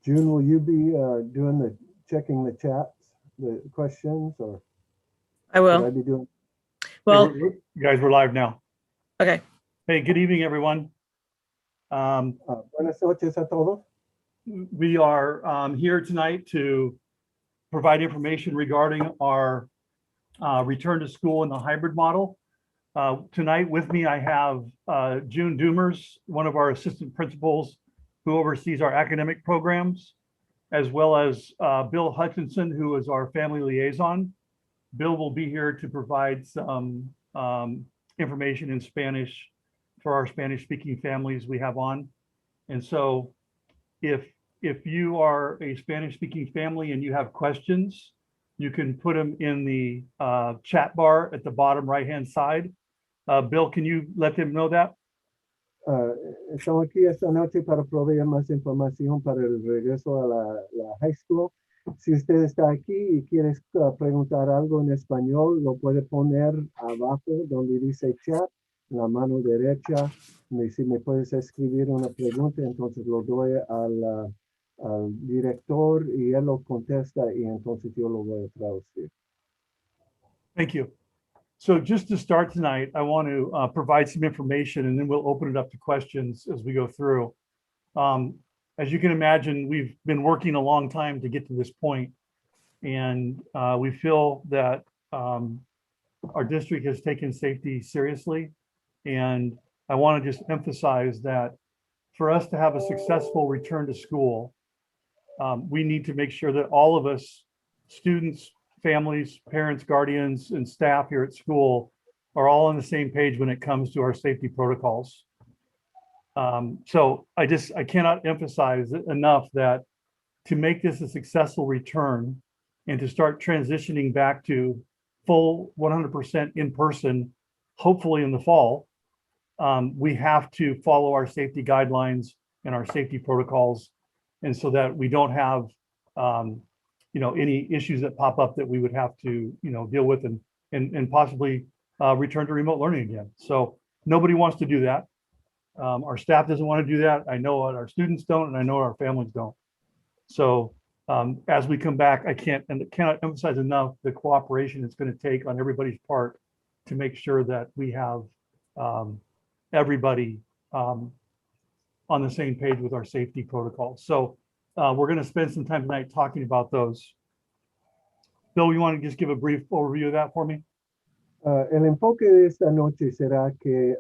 June, will you be doing checking the chats, the questions, or I should I will. be doing? Well, Guys, we're live now. okay. Hey, good evening, everyone. Buenas noches a todos. We are here tonight to provide information regarding our return to school in the hybrid model. Tonight with me, I have June Doomers, one of our assistant principals who oversees our academic programs, as well as Bill Hutchinson, who is our family liaison. Bill will be here to provide some information in Spanish for our Spanish-speaking families we have on. And so if you are a Spanish-speaking family and you have questions, you can put them in the chat bar at the bottom right-hand side. Bill, can you let them know that? Estamos aquí esta noche para proveer más información para el regreso a la high school. Si usted está aquí y quiere preguntar algo en español, lo puede poner abajo donde dice chat, la mano derecha. Y si me puedes escribir una pregunta, entonces lo doy al director y él lo contesta y entonces yo lo voy a traducir. Thank you. So just to start tonight, I want to provide some information and then we'll open it up to questions as we go through. As you can imagine, we've been working a long time to get to this point, and we feel that our district has taken safety seriously. And I want to just emphasize that for us to have a successful return to school, we need to make sure that all of us, students, families, parents, guardians, and staff here at school are all on the same page when it comes to our safety protocols. So I cannot emphasize enough that to make this a successful return and to start transitioning back to full 100% in person, hopefully in the fall, we have to follow our safety guidelines and our safety protocols, and so that we don't have any issues that pop up that we would have to deal with and possibly return to remote learning again. So nobody wants to do that. Our staff doesn't want to do that. I know our students don't, and I know our families don't. So as we come back, I cannot emphasize enough the cooperation it's going to take on everybody's part to make sure that we have everybody on the same page with our safety protocols. So we're going to spend some time tonight talking about those. Bill, you want to just give a brief overview of that for me? El enfoque de esta noche será que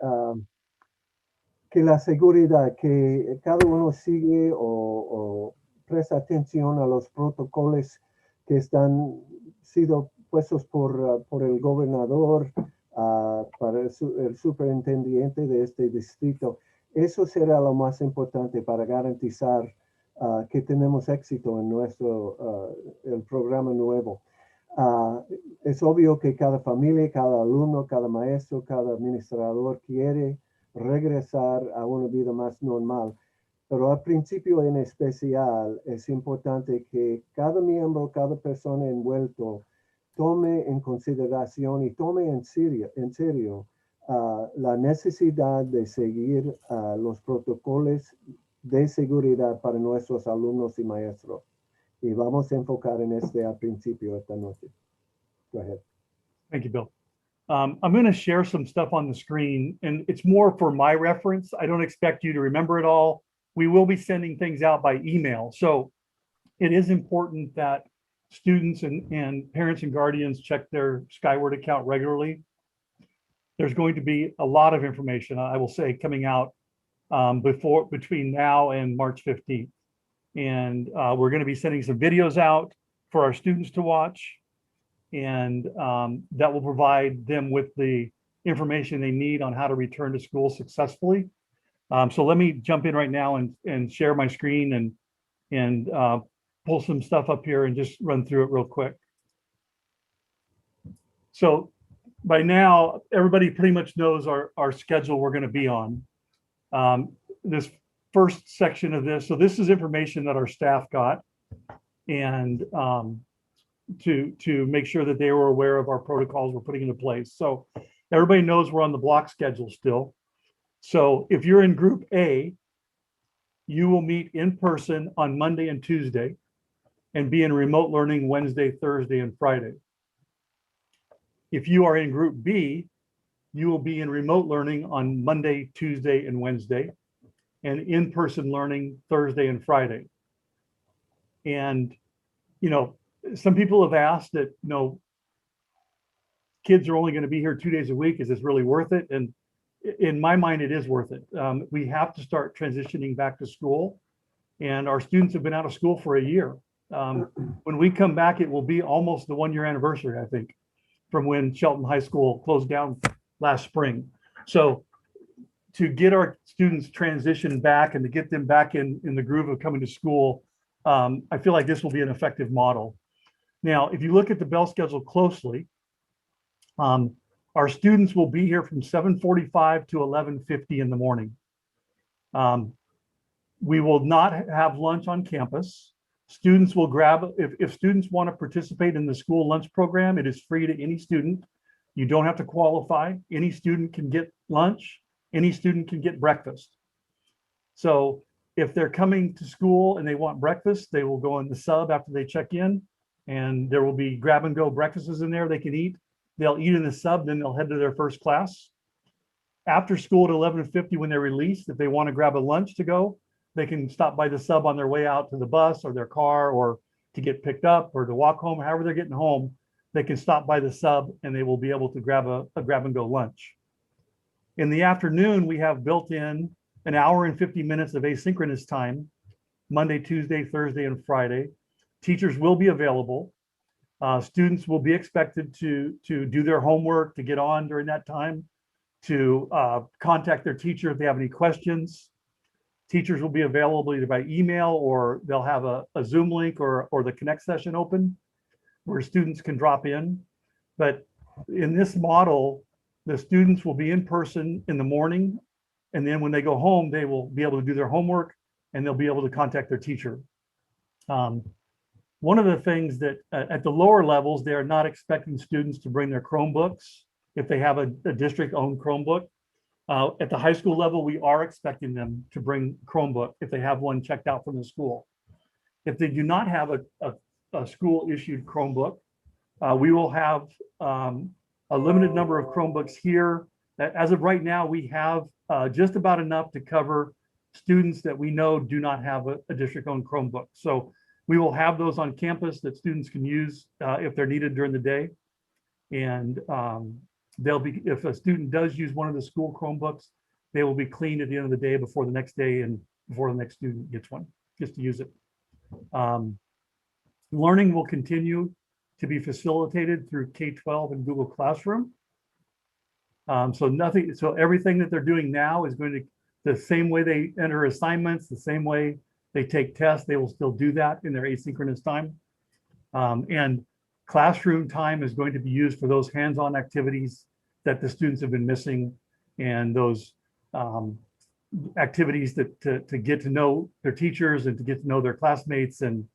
la seguridad, que cada uno sigue o presta atención a los protocolos que están sido puestos por el gobernador para el superintendente de este distrito. Eso será lo más importante para garantizar que tenemos éxito en el programa nuevo. Es obvio que cada familia, cada alumno, cada maestro, cada administrador quiere regresar a una vida más normal, pero al principio en especial es importante que cada miembro, cada persona envuelto tome en consideración y tome en serio la necesidad de seguir los protocolos de seguridad para nuestros alumnos y maestros. Y vamos a enfocar en al principio esta noche. Go ahead. Thank you, Bill. I'm going to share some stuff on the screen, and it's more for my reference. I don't expect you to remember it all. We will be sending things out by email. So it is important that students and parents and guardians check their Skyward account regularly. There's going to be a lot of information, I will say, coming out between now and March 15th. And we're going to be sending some videos out for our students to watch. And that will provide them with the information they need on how to return to school successfully. So let me jump in right now and share my screen and pull some stuff up here and just run through it real quick. So by now, everybody pretty much knows our schedule we're going to be on. This first section of this, so this is information that our staff got, and to make sure that they were aware of our protocols we're putting into place. So everybody knows we're on the block schedule still. So if you're in group A, you will meet in person on Monday and Tuesday and be in remote learning Wednesday, Thursday, and Friday. If you are in group B, you will be in remote learning on Monday, Tuesday, and Wednesday, and in-person learning Thursday and Friday. And, some people have asked that, kids are only going to be here 2 days a week. Is this really worth it? And in my mind, it is worth it. We have to start transitioning back to school, and our students have been out of school for a year. When we come back, it will be almost the 1-year anniversary, I think, from when Shelton High School closed down last spring. So to get our students transitioned back and to get them back in the groove of coming to school, I feel like this will be an effective model. Now, if you look at the bell schedule closely, our students will be here from 7:45 to 11:50 in the morning. We will not have lunch on campus. Students will grab, if students want to participate in the school lunch program, it is free to any student. You don't have to qualify. Any student can get lunch. Any student can get breakfast. So if they're coming to school and they want breakfast, they will go in the sub after they check in, and there will be grab and go breakfasts in there they can eat. They'll eat in the sub, then they'll head to their first class. After school at 11:50, when they're released, if they want to grab a lunch to go, they can stop by the sub on their way out to the bus or their car, or to get picked up or to walk home, however they're getting home. They can stop by the sub and they will be able to grab a grab and go lunch. In the afternoon, we have built in an hour and 50 minutes of asynchronous time, Monday, Tuesday, Thursday, and Friday. Teachers will be available. Students will be expected to do their homework, to get on during that time, to contact their teacher if they have any questions. Teachers will be available either by email, or they'll have a Zoom link or the Connect session open where students can drop in. But in this model, the students will be in person in the morning, and then when they go home, they will be able to do their homework and they'll be able to contact their teacher. One of the things that at the lower levels, they're not expecting students to bring their Chromebooks if they have a district-owned Chromebook. At the high school level, we are expecting them to bring Chromebook if they have one checked out from the school. If they do not have a school-issued Chromebook, we will have a limited number of Chromebooks here. As of right now, we have just about enough to cover students that we know do not have a district-owned Chromebook. So we will have those on campus that students can use if they're needed during the day. And they'll be, if a student does use one of the school Chromebooks, they will be cleaned at the end of the day before the next day and before the next student gets one, just to use it. Learning will continue to be facilitated through K-12 and Google Classroom. So everything that they're doing now is going to, the same way they enter assignments, the same way they take tests, they will still do that in their asynchronous time. And classroom time is going to be used for those hands-on activities that the students have been missing, and those activities that to get to know their teachers and to get to know their classmates and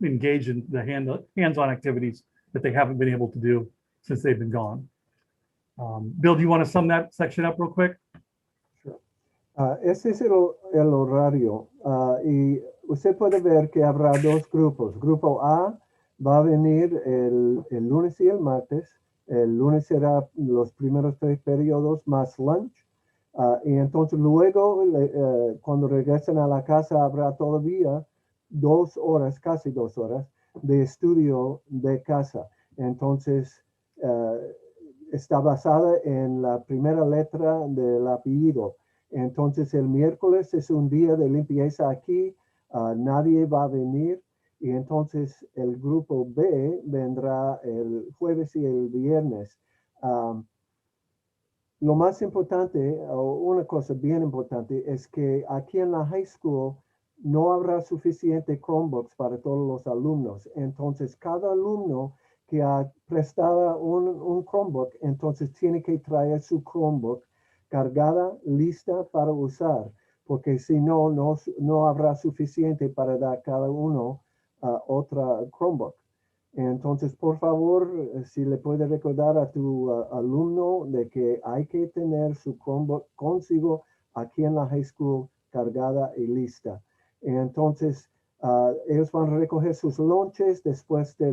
engage in the hands-on activities that they haven't been able to do since they've been gone. Bill, do you want to sum that section up real quick? Ese es el horario, y usted puede ver que habrá dos grupos. Grupo A va a venir el lunes y el martes. El lunes será los primeros 3 periodos más lunch. Y entonces luego, cuando regresen a la casa, habrá todavía 2 horas, casi 2 horas, de estudio de casa. Entonces, está basada en la primera letra del apellido. Entonces el miércoles es un día de limpieza aquí, nadie va a venir, y entonces el grupo B vendrá el jueves y el viernes. Lo más importante, o una cosa bien importante, es que aquí en la high school no habrá suficiente Chromebooks para todos los alumnos. Entonces cada alumno que ha prestado un Chromebook, entonces tiene que traer su Chromebook cargada, lista para usar, porque si no, no habrá suficiente para dar cada uno otra Chromebook. Entonces, por favor, si le puede recordar a tu alumno de que hay que tener su Chromebook consigo aquí en la high school cargada y lista. Entonces, ellos van a recoger sus lonches después de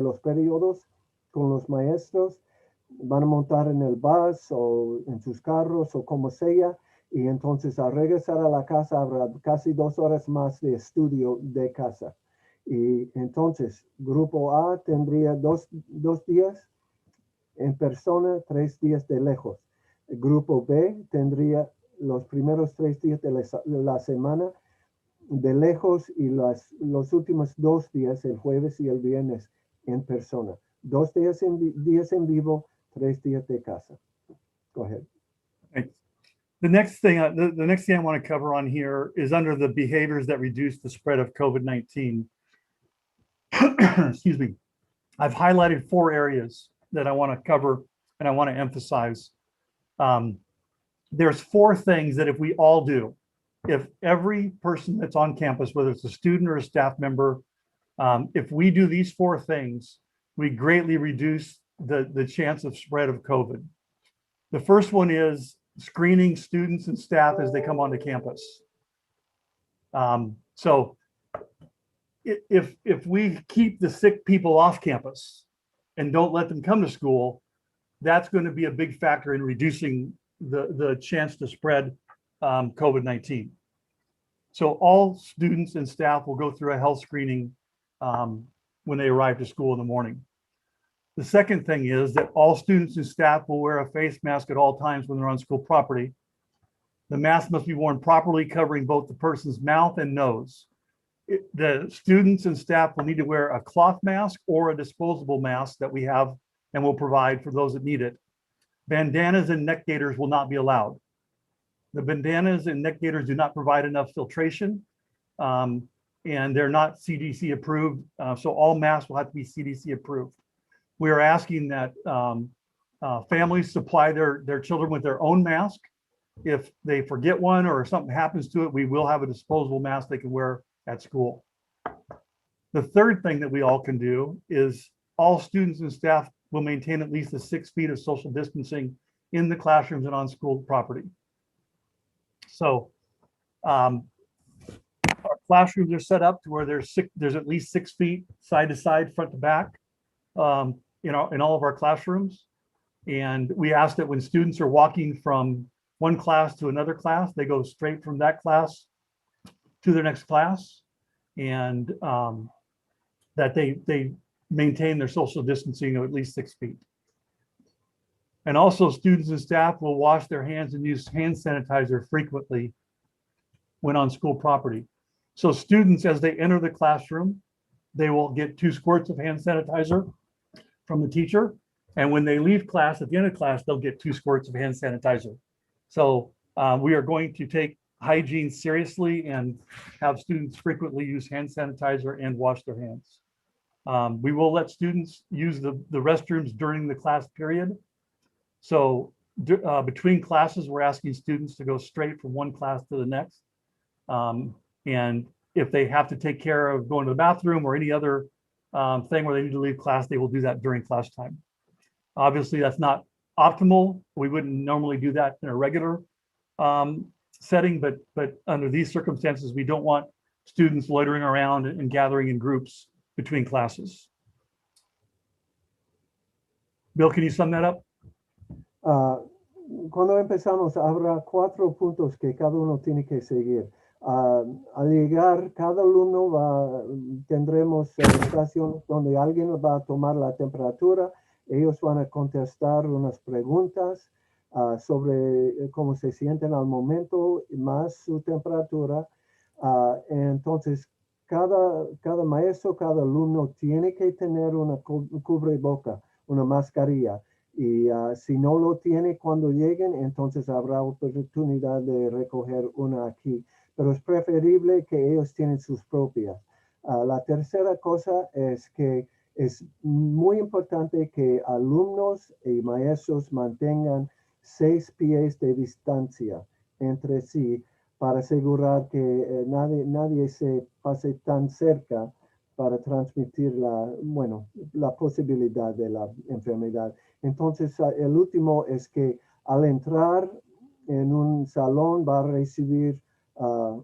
los periodos con los maestros, van a montar en el bus o en sus carros o como sea, y entonces al regresar a la casa habrá casi 2 horas más de estudio de casa. Y entonces, grupo A tendría dos días en persona, 3 días de lejos. El grupo B tendría los primeros 3 días de la semana de lejos y los últimos 2 días, el jueves y el viernes, en persona. 2 días en vivo, 3 días de casa. Go ahead. Thanks. The next thing I want to cover on here is under the behaviors that reduce the spread of COVID-19. Excuse me. I've highlighted 4 areas that I want to cover and I want to emphasize. There's 4 things that if we all do, if every person that's on campus, whether it's a student or a staff member, if we do these 4 things, we greatly reduce the chance of spread of COVID. The first one is screening students and staff as they come onto campus. So if we keep the sick people off campus and don't let them come to school, that's going to be a big factor in reducing the chance to spread COVID-19. So all students and staff will go through a health screening when they arrive to school in the morning. The second thing is that all students and staff will wear a face mask at all times when they're on school property. The mask must be worn properly, covering both the person's mouth and nose. The students and staff will need to wear a cloth mask or a disposable mask that we have and will provide for those that need it. Bandanas and neck gaiters will not be allowed. The bandanas and neck gaiters do not provide enough filtration, and they're not CDC approved. So all masks will have to be CDC approved. We are asking that families supply their children with their own mask. If they forget one or something happens to it, we will have a disposable mask they can wear at school. The third thing that we all can do is all students and staff will maintain at least 6 feet of social distancing in the classrooms and on school property. So our classrooms are set up to where there's at least 6 feet side to side, front to back, in all of our classrooms. And we ask that when students are walking from one class to another class, they go straight from that class to their next class, and that they maintain their social distancing of at least 6 feet. And also students and staff will wash their hands and use hand sanitizer frequently when on school property. So students, as they enter the classroom, they will get 2 squirts of hand sanitizer from the teacher. And when they leave class, at the end of class, they'll get 2 squirts of hand sanitizer. So we are going to take hygiene seriously and have students frequently use hand sanitizer and wash their hands. We will let students use the restrooms during the class period. So between classes, we're asking students to go straight from one class to the next. And if they have to take care of going to the bathroom or any other thing where they need to leave class, they will do that during class time. Obviously, that's not optimal. We wouldn't normally do that in a regular setting, but under these circumstances, we don't want students loitering around and gathering in groups between classes. Bill, can you sum that up? Cuando empezamos, habrá 4 puntos que cada uno tiene que seguir. Al llegar, cada alumno tendremos estaciones donde alguien va a tomar la temperatura. Ellos van a contestar unas preguntas sobre cómo se sienten al momento, más su temperatura. Entonces, cada maestro, cada alumno tiene que tener una cubreboca, una mascarilla. Y si no lo tiene cuando lleguen, entonces habrá oportunidad de recoger una aquí. Pero es preferible que ellos tienen sus propias. La tercera cosa es que es muy importante que alumnos y maestros mantengan 6 pies de distancia entre sí para asegurar que nadie se pase tan cerca para transmitir la posibilidad de la enfermedad. Entonces, el último es que al entrar en un salón va a recibir ah,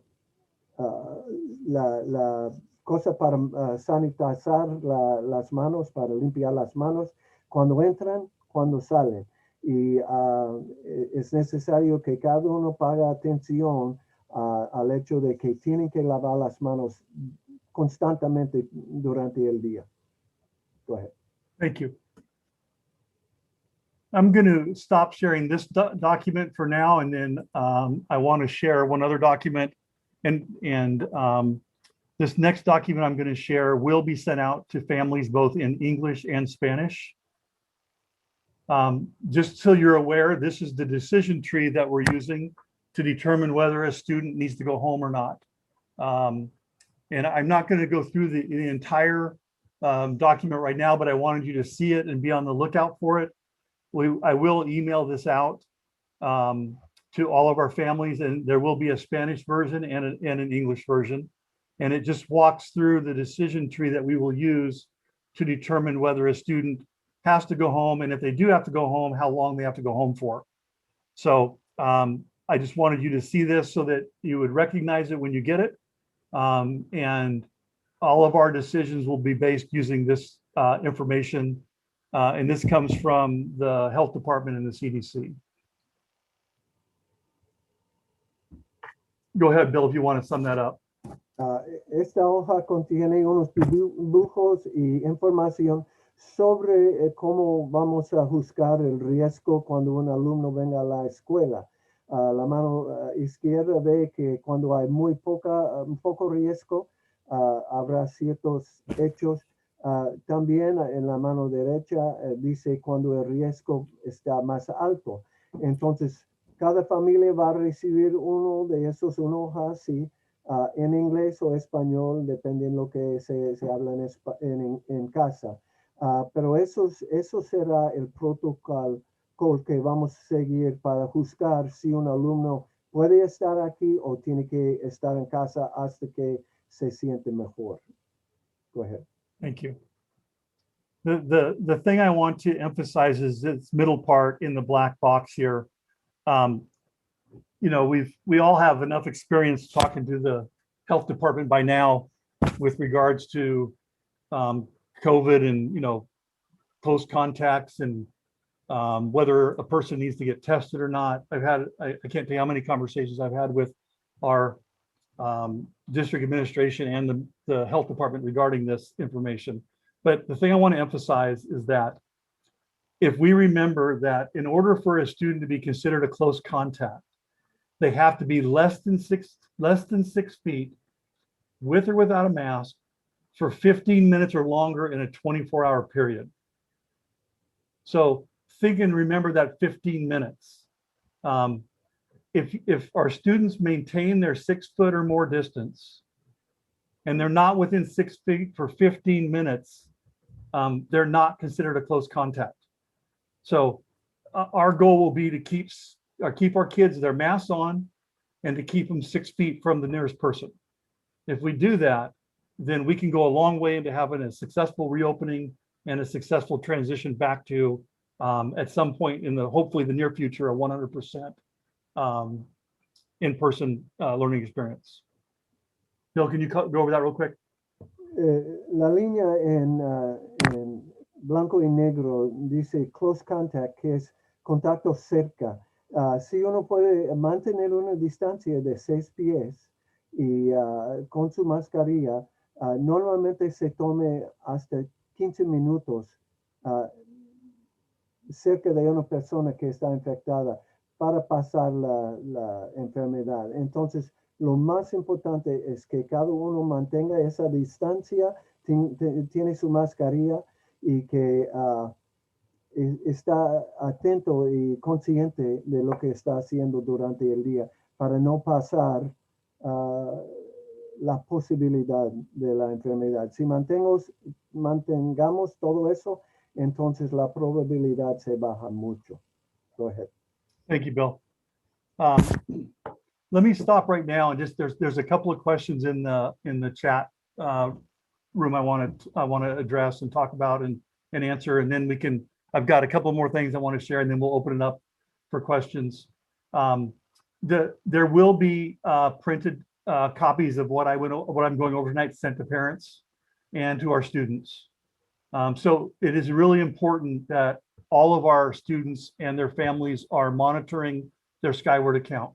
la cosa para sanitizar las manos, para limpiar las manos cuando entran, cuando salen. Y es necesario que cada uno pague atención al hecho de que tienen que lavar las manos constantemente durante el día. Go ahead. Thank you. I'm going to stop sharing this document for now, and then I want to share one other document. And this next document I'm going to share will be sent out to families both in English and Spanish. Just so you're aware, this is the decision tree that we're using to determine whether a student needs to go home or not. And I'm not going to go through the entire document right now, but I wanted you to see it and be on the lookout for it. I will email this out to all of our families, and there will be a Spanish version and an English version. And it just walks through the decision tree that we will use to determine whether a student has to go home, and if they do have to go home, how long they have to go home for. So I just wanted you to see this so that you would recognize it when you get it. And all of our decisions will be based using this information. And this comes from the health department and the CDC. Go ahead, Bill, if you want to sum that up. Esta hoja contiene unos dibujos y información sobre cómo vamos a juzgar el riesgo cuando un alumno venga a la escuela. La mano izquierda ve que cuando hay muy poco riesgo, habrá ciertos hechos. También en la mano derecha dice cuando el riesgo está más alto. Entonces, cada familia va a recibir uno de esos, una hoja así, en inglés o español, depende de lo que se habla en casa. Pero eso será el protocolo que vamos a seguir para juzgar si un alumno puede estar aquí o tiene que estar en casa hasta que se siente mejor. Go ahead. Thank you. The thing I want to emphasize is this middle part in the black box here. You know, we all have enough experience talking to the health department by now with regards to COVID and, you know, close contacts and whether a person needs to get tested or not. I can't tell you how many conversations I've had with our district administration and the health department regarding this information. But the thing I want to emphasize is that if we remember that in order for a student to be considered a close contact, they have to be less than 6 feet with or without a mask for 15 minutes or longer in a 24-hour period. So think and remember that 15 minutes. If our students maintain their 6 foot or more distance and they're not within 6 feet for 15 minutes, they're not considered a close contact. So our goal will be to keep our kids their masks on and to keep them 6 feet from the nearest person. If we do that, then we can go a long way into having a successful reopening and a successful transition back to at some point in hopefully the near future, a 100% in-person learning experience. Bill, can you go over that real quick? La línea en blanco y negro dice close contact, que es contacto cerca. Si uno puede mantener una distancia de 6 pies y con su mascarilla, normalmente se tome hasta 15 minutos cerca de una persona que está infectada para pasar la enfermedad. Entonces, lo más importante es que cada uno mantenga esa distancia, tiene su mascarilla y que está atento y consciente de lo que está haciendo durante el día para no pasar la posibilidad de la enfermedad. Si mantengamos todo eso, entonces la probabilidad se baja mucho. Go ahead. Thank you, Bill. Let me stop right now and just there's a couple of questions in the chat room I want to address and talk about and answer, and then I've got a couple more things I want to share, and then we'll open it up for questions. there will be printed copies of what I'm going over tonight sent to parents and to our students. So it is really important that all of our students and their families are monitoring their Skyward account.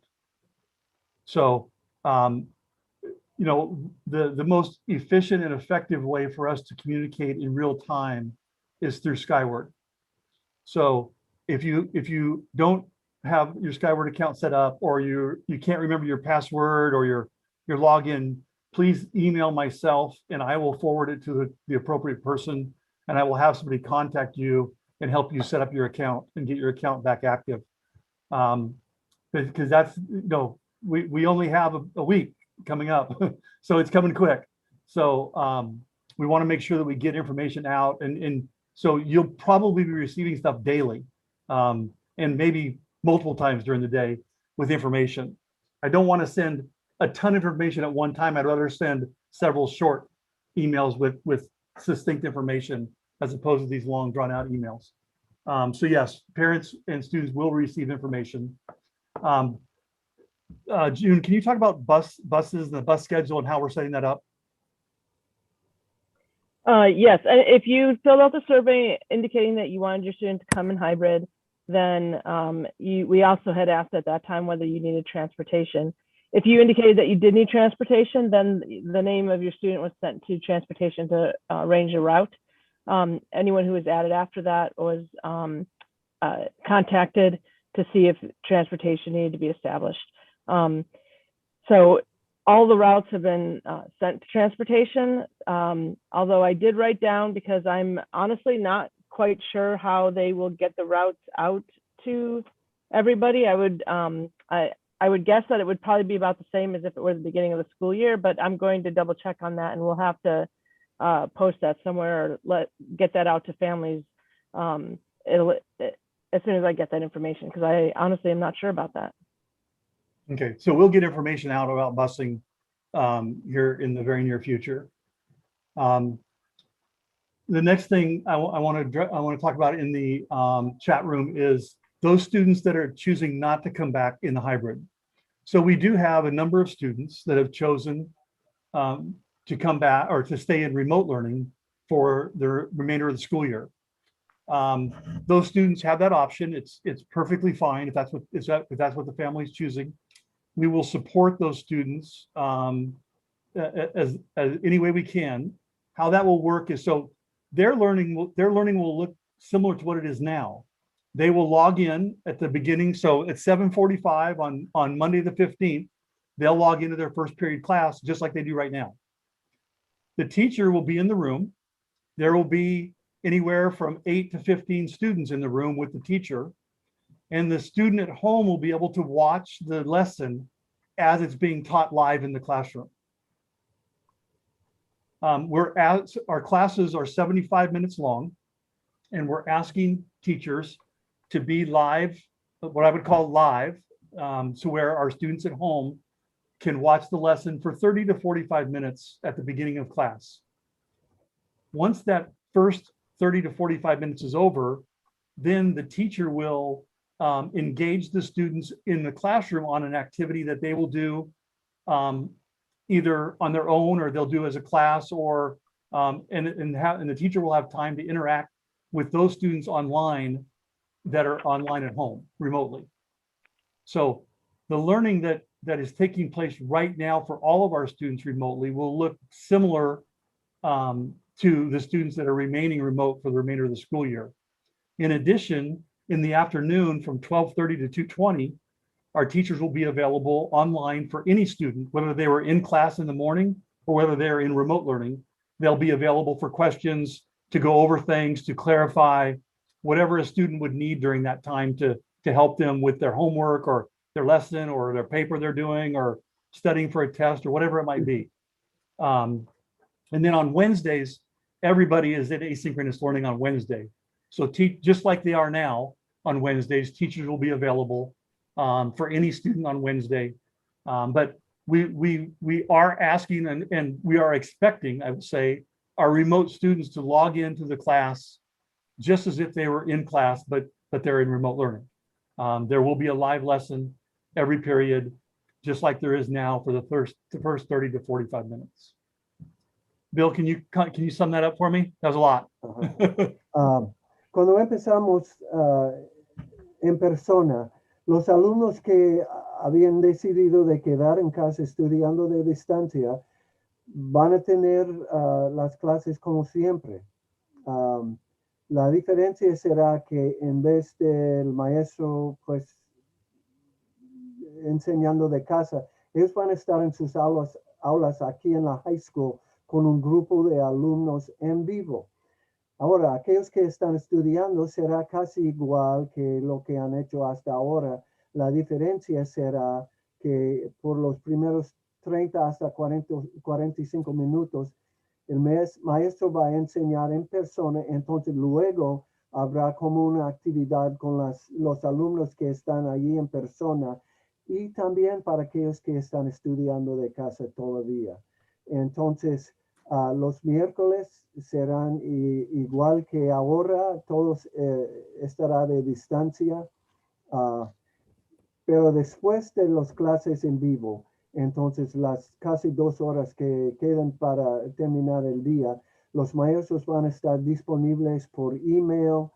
So, you know, the most efficient and effective way for us to communicate in real time is through Skyward. So if you don't have your Skyward account set up, or you can't remember your password or your login, please email myself and I will forward it to the appropriate person, and I will have somebody contact you and help you set up your account and get your account back active. Because that's, you know, we only have a week coming up, so it's coming quick. So we want to make sure that we get information out, and so you'll probably be receiving stuff daily, and maybe multiple times during the day with information. I don't want to send a ton of information at one time. I'd rather send several short emails with succinct information as opposed to these long drawn out emails. So yes, parents and students will receive information. June, can you talk about buses and the bus schedule and how we're setting that up? Yes, if you filled out the survey indicating that you wanted your student to come in hybrid, then we also had asked at that time whether you needed transportation. If you indicated that you did need transportation, then the name of your student was sent to transportation to arrange a route. Anyone who was added after that was contacted to see if transportation needed to be established. So all the routes have been sent to transportation, although I did write down, because I'm honestly not quite sure how they will get the routes out to everybody. I would guess that it would probably be about the same as if it were the beginning of the school year, but I'm going to double check on that, and we'll have to post that somewhere or get that out to families as soon as I get that information, because I honestly am not sure about that. Okay, so we'll get information out about busing here in the very near future. The next thing I want to talk about in the chat room is those students that are choosing not to come back in the hybrid. So we do have a number of students that have chosen to come back or to stay in remote learning for the remainder of the school year. Those students have that option. It's perfectly fine if that's what the family is choosing. We will support those students as any way we can. How that will work is, so their learning will look similar to what it is now. They will log in at the beginning. So at 7:45 on Monday the 15th, they'll log into their first period class just like they do right now. The teacher will be in the room. There will be anywhere from 8 to 15 students in the room with the teacher. And the student at home will be able to watch the lesson as it's being taught live in the classroom. Our classes are 75 minutes long, and we're asking teachers to be live, what I would call live, so where our students at home can watch the lesson for 30 to 45 minutes at the beginning of class. Once that first 30 to 45 minutes is over, then the teacher will engage the students in the classroom on an activity that they will do either on their own or they'll do as a class, or and the teacher will have time to interact with those students online that are online at home remotely. So the learning that is taking place right now for all of our students remotely will look similar to the students that are remaining remote for the remainder of the school year. In addition, in the afternoon from 12:30 to 2:20, our teachers will be available online for any student, whether they were in class in the morning or whether they're in remote learning. They'll be available for questions, to go over things, to clarify whatever a student would need during that time to help them with their homework or their lesson or their paper they're doing or studying for a test or whatever it might be. And then on Wednesdays, everybody is at asynchronous learning on Wednesday. So just like they are now on Wednesdays, teachers will be available for any student on Wednesday. But we are asking and we are expecting, I would say, our remote students to log into the class just as if they were in class, but they're in remote learning. There will be a live lesson. every period, just like there is now for the first 30 to 45 minutes. Bill, can you sum that up for me? That was a lot. Cuando empezamos en persona, los alumnos que habían decidido de quedar en casa estudiando de distancia van a tener las clases como siempre. La diferencia será que en vez del maestro pues enseñando de casa, ellos van a estar en sus aulas aquí en la high school con un grupo de alumnos en vivo. Ahora, aquellos que están estudiando será casi igual que lo que han hecho hasta ahora. La diferencia será que por los primeros 30 hasta 45 minutos, el maestro va a enseñar en persona, entonces luego habrá como una actividad con los alumnos que están allí en persona y también para aquellos que están estudiando de casa todavía. Entonces, los miércoles serán igual que ahora, todos estará de distancia, pero después de las clases en vivo, entonces las casi 2 horas que quedan para terminar el día, los maestros van a estar disponibles por email,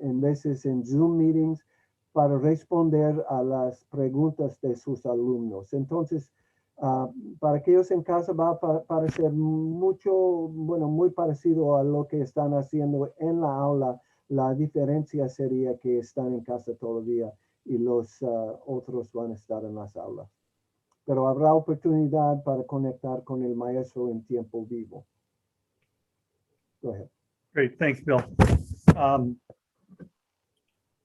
en veces en Zoom meetings, para responder a las preguntas de sus alumnos. Entonces, para aquellos en casa va a parecer muy parecido a lo que están haciendo en la aula. La diferencia sería que están en casa todavía y los otros van a estar en las aulas. Pero habrá oportunidad para conectar con el maestro en tiempo vivo. Go ahead. Great, thanks, Bill.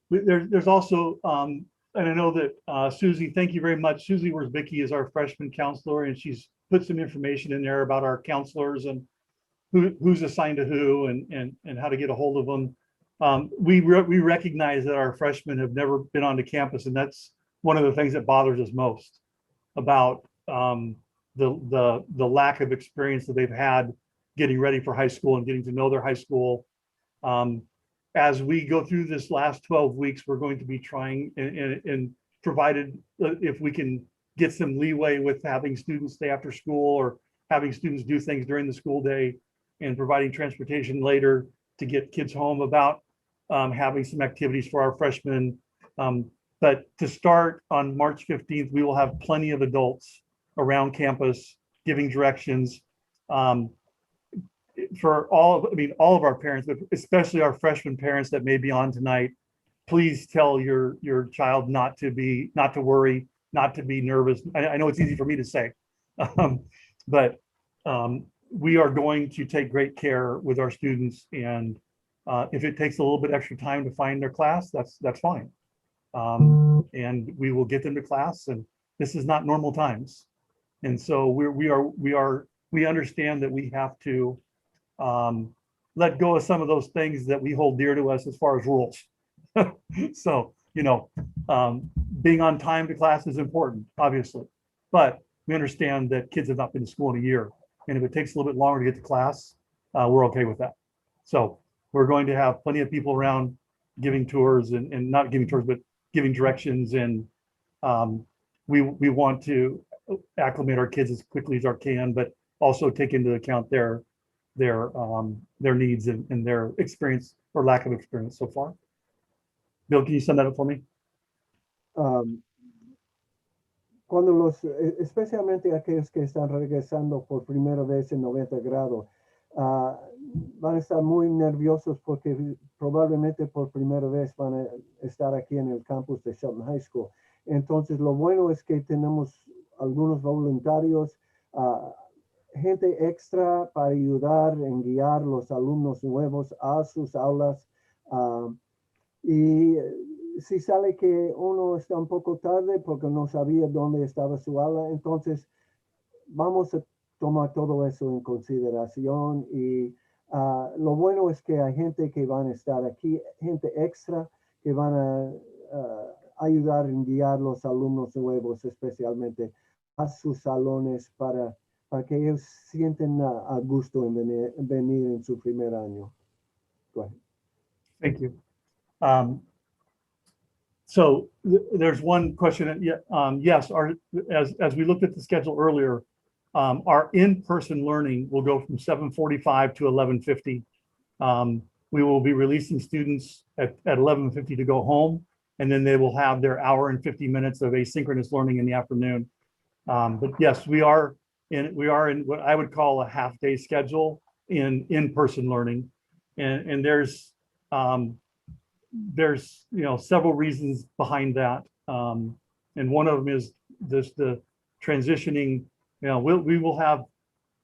There's also, and I know that Susie, thank you very much. Susie Worsbicki is our freshman counselor, and she's put some information in there about our counselors and who's assigned to who and how to get a hold of them. We recognize that our freshmen have never been onto campus, and that's one of the things that bothers us most about the lack of experience that they've had getting ready for high school and getting to know their high school. As we go through this last 12 weeks, we're going to be trying and provided if we can get some leeway with having students stay after school or having students do things during the school day and providing transportation later to get kids home, about having some activities for our freshmen. But to start on March 15th, we will have plenty of adults around campus giving directions. For all of our parents, but especially our freshman parents that may be on tonight, please tell your child not to worry, not to be nervous. I know it's easy for me to say, but we are going to take great care with our students. And if it takes a little bit extra time to find their class, that's fine. And we will get them to class, and this is not normal times. And so we understand that we have to let go of some of those things that we hold dear to us as far as rules. So, being on time to class is important, obviously, but we understand that kids have not been to school in a year. And if it takes a little bit longer to get to class, we're okay with that. So we're going to have plenty of people around giving tours and not giving tours, but giving directions. And we want to acclimate our kids as quickly as we can, but also take into account their needs and their experience or lack of experience so far. Bill, can you send that up for me? Cuando especialmente aquellos que están regresando por primera vez en 90 grados, van a estar muy nerviosos porque probablemente por primera vez van a estar aquí en el campus de Shelton High School. Entonces, lo bueno es que tenemos algunos voluntarios, gente extra para ayudar en guiar los alumnos nuevos a sus aulas. Y si sale que uno está un poco tarde porque no sabía dónde estaba su aula, entonces vamos a tomar todo eso en consideración. Y lo bueno es que hay gente que van a estar aquí, gente extra que van a ayudar en guiar los alumnos nuevos, especialmente a sus salones para que ellos sienten a gusto en venir en su primer año. Go ahead. Thank you. There's one question. Yes, as we looked at the schedule earlier, our in-person learning will go from 7:45 to 11:50. We will be releasing students at 11:50 to go home, and then they will have their hour and 50 minutes of asynchronous learning in the afternoon. But yes, we are in what I would call a half-day schedule in-person learning, and there's several reasons behind that, and one of them is the transitioning. We will have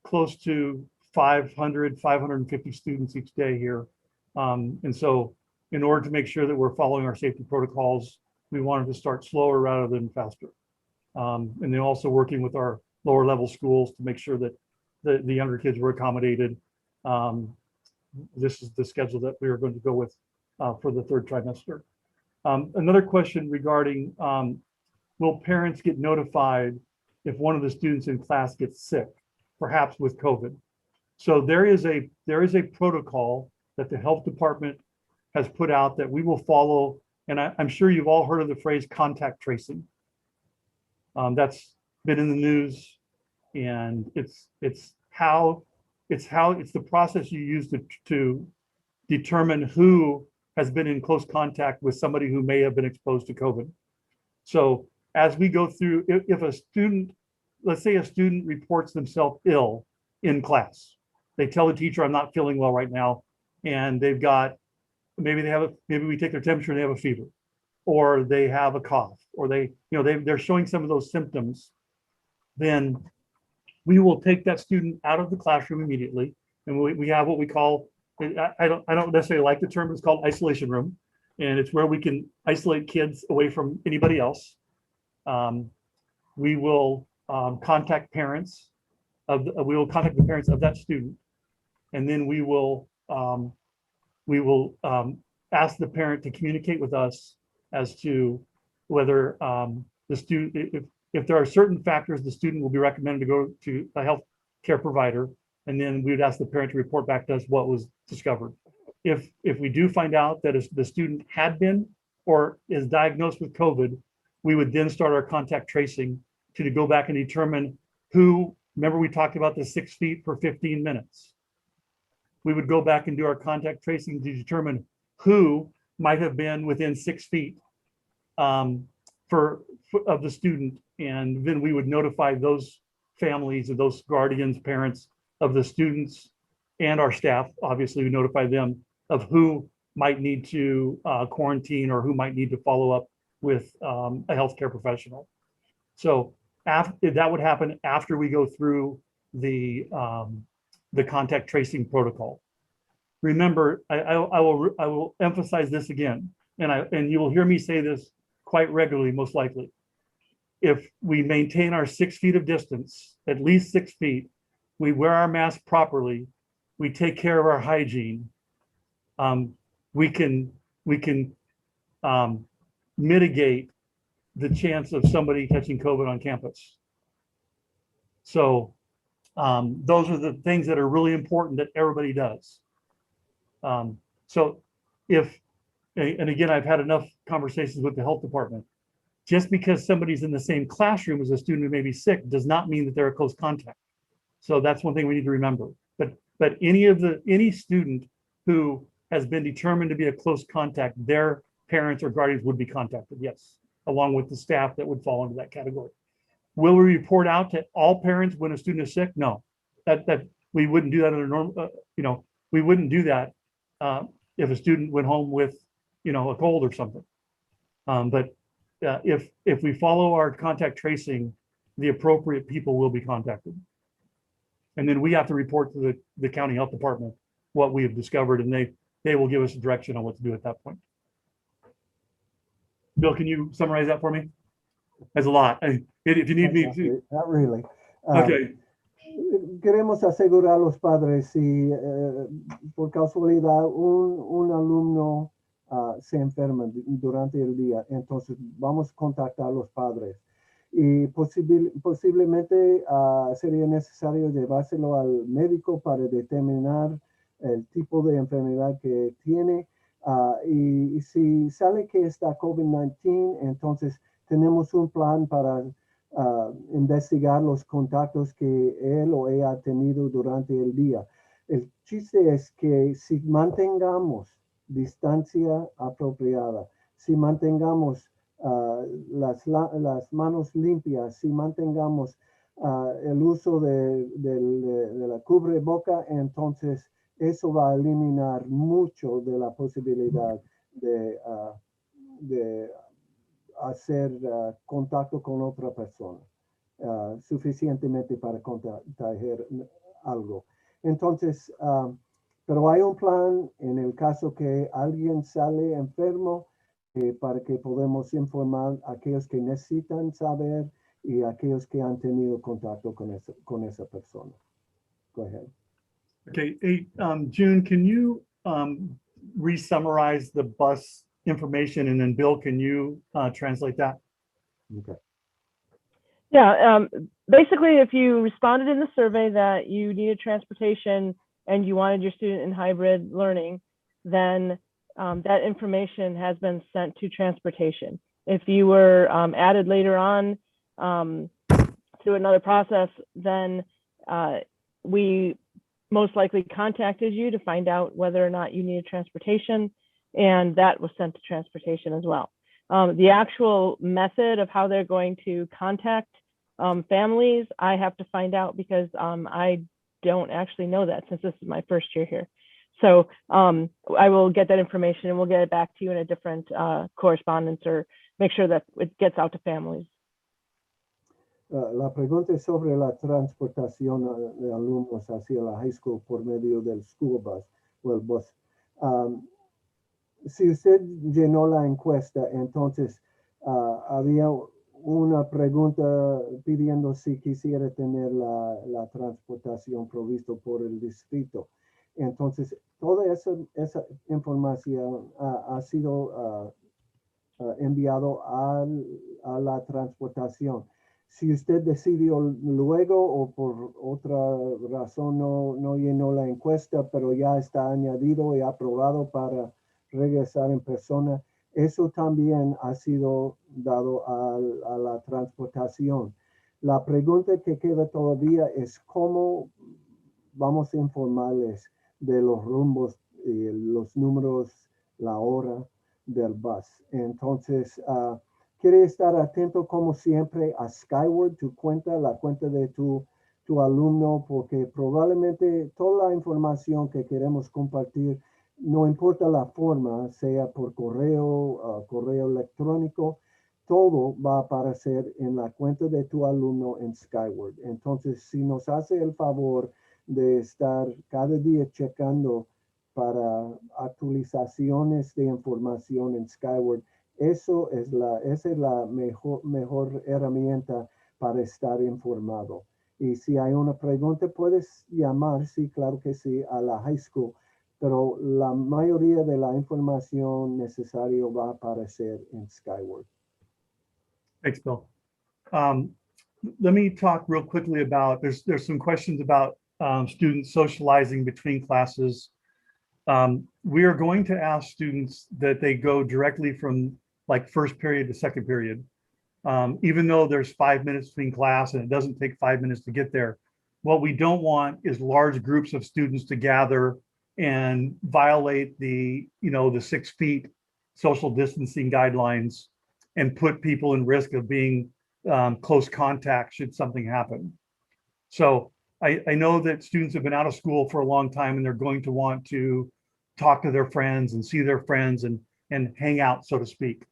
close to 550 students each day here, and so in order to make sure that we're following our safety protocols, we wanted to start slower rather than faster, and then also working with our lower level schools to make sure that the younger kids were accommodated. This is the schedule that we are going to go with for the third trimester. Another question regarding, will parents get notified if one of the students in class gets sick, perhaps with COVID? So there is a protocol that the health department has put out that we will follow, and I'm sure you've all heard of the phrase contact tracing. That's been in the news, and it's the process you use to determine who has been in close contact with somebody who may have been exposed to COVID. So as we go through, if a student, let's say a student reports themselves ill in class, they tell the teacher, I'm not feeling well right now, and they've got, maybe we take their temperature and they have a fever, or they have a cough, or they're showing some of those symptoms, then we will take that student out of the classroom immediately, and we have what we call, I don't necessarily like the term, it's called isolation room, and it's where we can isolate kids away from anybody else. We will contact parents the parents of that student, and then we will ask the parent to communicate with us as to whether the student, if there are certain factors, the student will be recommended to go to a health care provider, and then we would ask the parent to report back to us what was discovered. If we do find out that the student had been or is diagnosed with COVID, we would then start our contact tracing to go back and determine who, remember we talked about the 6 feet per 15 minutes. We would go back and do our contact tracing to determine who might have been within 6 feet of the student, and then we would notify those families or those guardians, parents of the students, and our staff, obviously we notify them of who might need to quarantine or who might need to follow up with a healthcare professional. So that would happen after we go through the contact tracing protocol. Remember, I will emphasize this again, and you will hear me say this quite regularly, most likely. If we maintain our 6 feet of distance, at least 6 feet, we wear our mask properly, we take care of our hygiene, we can mitigate the chance of somebody catching COVID on campus. So those are the things that are really important that everybody does. So and again, I've had enough conversations with the health department. Just because somebody's in the same classroom as a student who may be sick does not mean that they're a close contact. So that's one thing we need to remember. But any student who has been determined to be a close contact, their parents or guardians would be contacted, yes, along with the staff that would fall into that category. Will we report out to all parents when a student is sick? No, that we wouldn't do that under normal. We wouldn't do that if a student went home with a cold or something. But if we follow our contact tracing, the appropriate people will be contacted. And then we have to report to the county health department what we have discovered, and they will give us a direction on what to do at that point. Bill, can you summarize that for me? That's a lot. If you need me to. Not really. Okay. Queremos asegurar a los padres si por casualidad un alumno se enferma durante el día, entonces vamos a contactar a los padres y posiblemente sería necesario llevárselo al médico para determinar el tipo de enfermedad que tiene, Y si sale que está COVID-19, entonces tenemos un plan para investigar los contactos que él o ella ha tenido durante el día. El chiste es que si mantengamos distancia apropiada, si mantengamos las manos limpias, si mantengamos el uso de la cubreboca, entonces eso va a eliminar mucho de la posibilidad de hacer contacto con otra persona, suficientemente para contagiar algo. Entonces, pero hay un plan en el caso que alguien sale enfermo para que podamos informar a aquellos que necesitan saber y a aquellos que han tenido contacto con esa persona. Go ahead. Okay, hey, June, can you re-summarize the bus information, and then Bill, can you translate that? Okay. Yeah, basically, if you responded in the survey that you needed transportation and you wanted your student in hybrid learning, then that information has been sent to transportation. If you were added later on through another process, then we most likely contacted you to find out whether or not you needed transportation, and that was sent to transportation as well. The actual method of how they're going to contact families, I have to find out because I don't actually know that since this is my first year here. So I will get that information and we'll get it back to you in a different correspondence or make sure that it gets out to families. La pregunta es sobre la transportación de alumnos hacia la high school por medio del school bus o el bus. Si usted llenó la encuesta, entonces había una pregunta pidiendo si quisiera tener la transportación provisto por el distrito. Entonces, toda esa información ha sido enviado a la transportación. Si usted decidió luego o por otra razón no llenó la encuesta, pero ya está añadido y aprobado para regresar en persona, eso también ha sido dado a la transportación. La pregunta que queda todavía es cómo vamos a informarles de los rumbos, los números, la hora del bus. Entonces, quiere estar atento como siempre a Skyward, tu cuenta, la cuenta de tu alumno, porque probablemente toda la información que queremos compartir, no importa la forma, sea por correo, correo electrónico, todo va a aparecer en la cuenta de tu alumno en Skyward. Entonces, si nos hace el favor de estar cada día checando para actualizaciones de información en Skyward, esa es la mejor herramienta para estar informado. Y si hay una pregunta, puedes llamar, sí, claro que sí, a la high school, pero la mayoría de la información necesaria va a aparecer en Skyward. Thanks, Bill. Let me talk real quickly about, there's some questions about students socializing between classes. We are going to ask students that they go directly from like first period to second period. Even though there's 5 minutes between class and it doesn't take 5 minutes to get there. What we don't want is large groups of students to gather and violate the 6 feet social distancing guidelines and put people in risk of being close contact should something happen. So I know that students have been out of school for a long time and they're going to want to talk to their friends and see their friends and hang out, so to speak.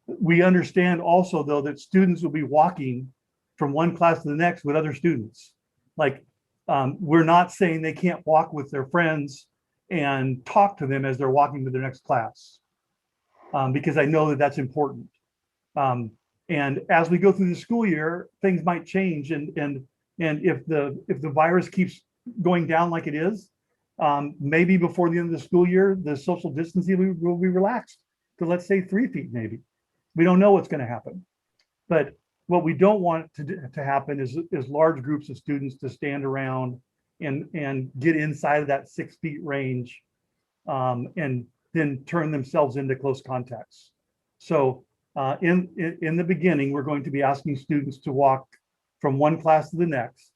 We understand also, though, that students will be walking from one class to the next with other students. Like, we're not saying they can't walk with their friends and talk to them as they're walking to their next class, because I know that that's important. And as we go through the school year, things might change. And if the virus keeps going down like it is, maybe before the end of the school year, the social distancing will be relaxed to, let's say, 3 feet, maybe. We don't know what's going to happen. But what we don't want to happen is large groups of students to stand around and get inside of that 6 feet range and then turn themselves into close contacts. So in the beginning, we're going to be asking students to walk from one class to the next,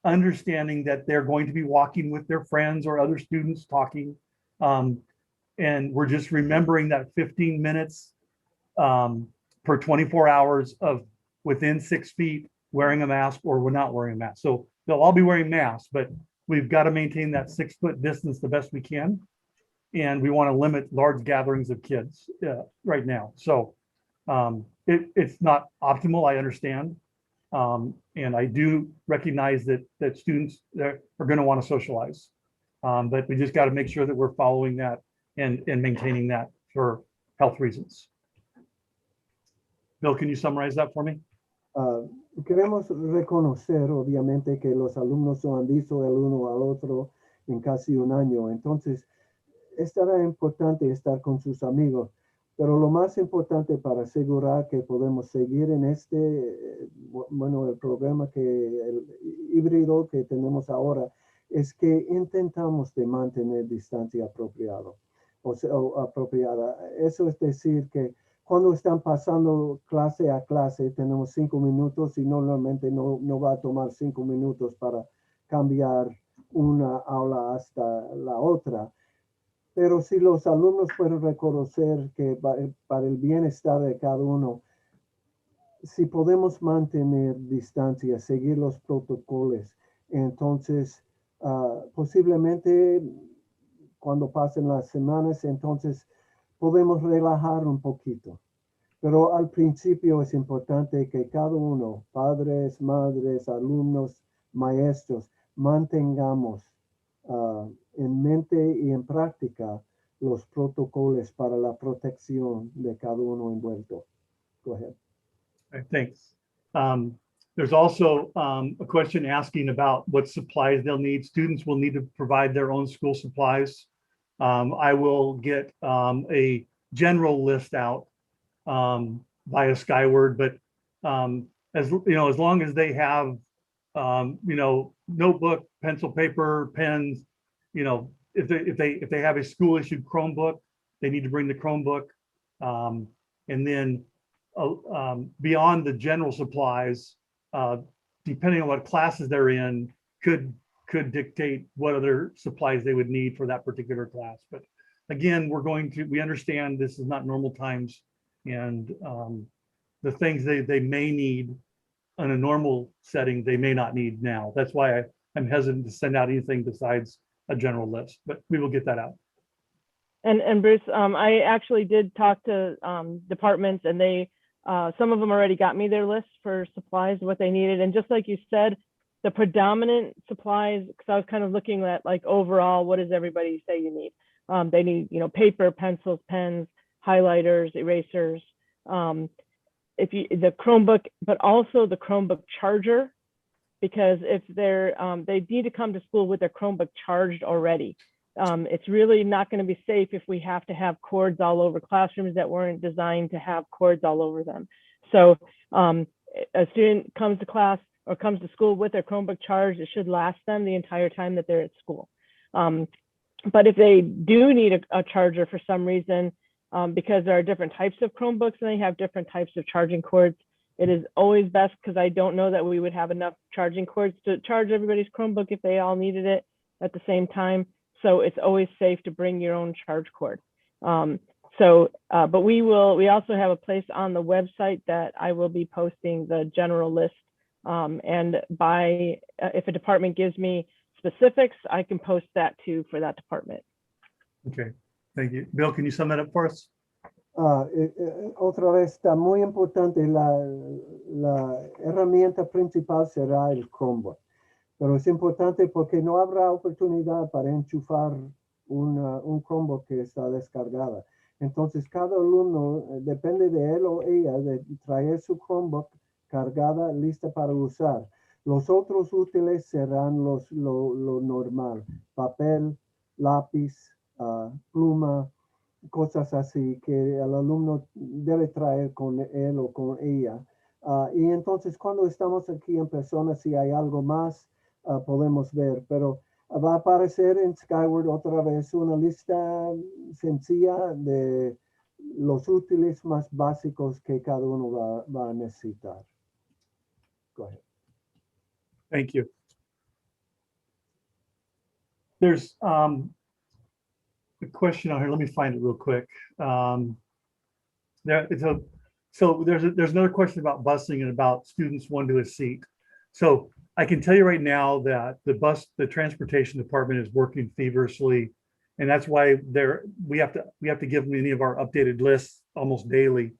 understanding that they're going to be walking with their friends or other students talking. And we're just remembering that 15 minutes per 24 hours of within 6 feet wearing a mask, or we're not wearing a mask. So they'll all be wearing masks, but we've got to maintain that 6 foot distance the best we can. And we want to limit large gatherings of kids right now. So it's not optimal, I understand. And I do recognize that students are going to want to socialize. But we just got to make sure that we're following that and maintaining that for health reasons. Bill, can you summarize that for me? Queremos reconocer, obviamente, que los alumnos no han visto el uno al otro en casi un año. Entonces, estará importante estar con sus amigos. Pero lo más importante para asegurar que podemos seguir en bueno, el programa el híbrido que tenemos ahora, es que intentamos de mantener distancia apropiada. Eso es decir que cuando están pasando clase a clase, tenemos 5 minutos y normalmente no va a tomar 5 minutos para cambiar una aula hasta la otra. Pero si los alumnos pueden reconocer que para el bienestar de cada uno, si podemos mantener distancia, seguir los protocolos, entonces posiblemente cuando pasen las semanas, entonces podemos relajar un poquito. Pero al principio es importante que cada uno, padres, madres, alumnos, maestros, mantengamos en mente y en práctica los protocolos para la protección de cada uno envuelto. Go ahead. Right, thanks. There's also a question asking about what supplies they'll need. Students will need to provide their own school supplies. I will get a general list out via Skyward, but as you know, as long as they have you know, notebook, pencil, paper, pens, you know, if they have a school issued Chromebook, they need to bring the Chromebook. And then beyond the general supplies, depending on what classes they're in, could dictate what other supplies they would need for that particular class. But again, we understand this is not normal times, and the things they may need in a normal setting, they may not need now. That's why I'm hesitant to send out anything besides a general list, but we will get that out. And Bruce, I actually did talk to departments, and they some of them already got me their list for supplies, what they needed. And just like you said, the predominant supplies, because I was kind of looking at like overall, what does everybody say you need? They need, you know, paper, pencils, pens, highlighters, erasers, the Chromebook, but also the Chromebook charger, because if they need to come to school with their Chromebook charged already. It's really not going to be safe if we have to have cords all over classrooms that weren't designed to have cords all over them. So a student comes to class or comes to school with their Chromebook charged, it should last them the entire time that they're at school. But if they do need a charger for some reason, because there are different types of Chromebooks and they have different types of charging cords, it is always best, because I don't know that we would have enough charging cords to charge everybody's Chromebook if they all needed it at the same time. So it's always safe to bring your own charge cord. But we also have a place on the website that I will be posting the general list. And if a department gives me specifics, I can post that too for that department. Okay, thank you. Bill, can you sum that up for us? Otra vez, está muy importante, la herramienta principal será el Chromebook. Pero es importante porque no habrá oportunidad para enchufar un Chromebook que está descargada. Entonces, cada alumno, depende de él o ella, de traer su Chromebook cargada, lista para usar. Los otros útiles serán lo normal: papel, lápiz, pluma, cosas así que el alumno debe traer con él o con ella. Y entonces, cuando estamos aquí en persona, si hay algo más, podemos ver, pero va a aparecer en Skyward otra vez una lista sencilla de los útiles más básicos que cada uno va a necesitar. Go ahead. Thank you. There's a question on here. Let me find it real quick. So there's another question about busing and about students one to a seat. So I can tell you right now that the transportation department is working feverishly, and that's why we have to give them any of our updated lists almost daily.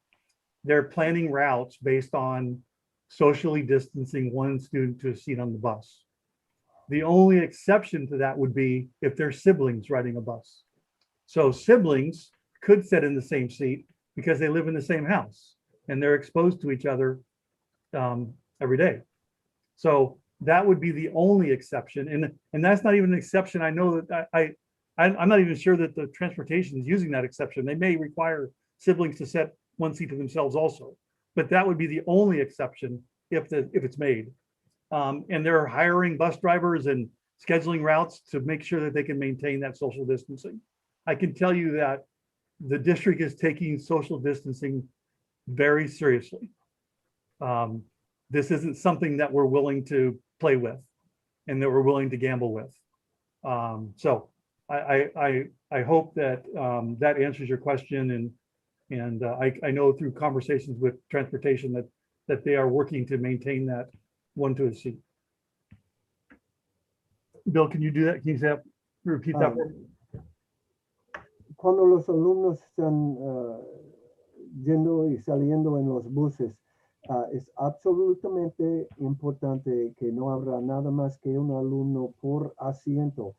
They're planning routes based on socially distancing one student to a seat on the bus. The only exception to that would be if they're siblings riding a bus. So siblings could sit in the same seat because they live in the same house and they're exposed to each other every day. So that would be the only exception. And that's not even an exception. I know that I'm not even sure that the transportation is using that exception. They may require siblings to set one seat to themselves also, but that would be the only exception if it's made. And they're hiring bus drivers and scheduling routes to make sure that they can maintain that social distancing. I can tell you that the district is taking social distancing very seriously. This isn't something that we're willing to play with and that we're willing to gamble with. So I hope that that answers your question, and I know through conversations with transportation that they are working to maintain that one to a seat. Bill, can you do that? Can you repeat that? Cuando los alumnos están yendo y saliendo en los buses, es absolutamente importante que no habrá nada más que un alumno por asiento.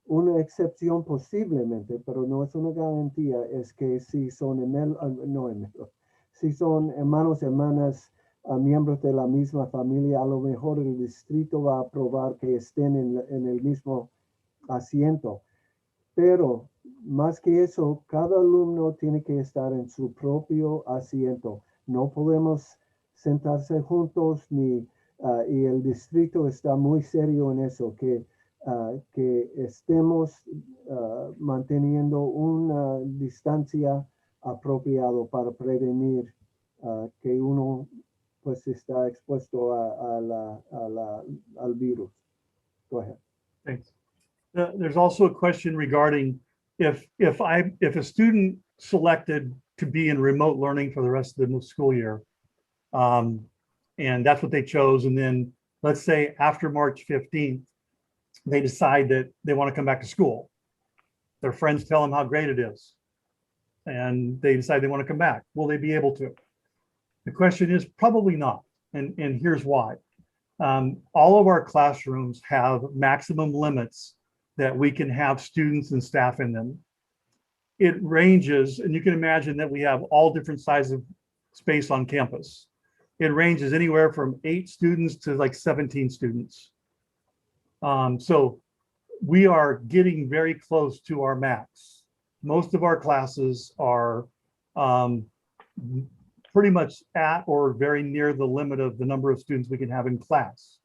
Una excepción posiblemente, pero no es una garantía, es que si son si son hermanos, hermanas, miembros de la misma familia, a lo mejor el distrito va a aprobar que estén en el mismo asiento. Pero más que eso, cada alumno tiene que estar en su propio asiento. No podemos sentarse juntos y el distrito está muy serio en eso, que estemos manteniendo una distancia apropiada para prevenir que uno pues está expuesto al virus. Go ahead. Thanks. There's also a question regarding if a student selected to be in remote learning for the rest of the school year, and that's what they chose, and then let's say after March 15th, they decide that they want to come back to school. Their friends tell them how great it is, and they decide they want to come back. Will they be able to? The question is probably not, and here's why. All of our classrooms have maximum limits that we can have students and staff in them. It ranges, and you can imagine that we have all different sizes of space on campus. It ranges anywhere from 8 students to like 17 students. So we are getting very close to our max. Most of our classes are pretty much at or very near the limit of the number of students we can have in class.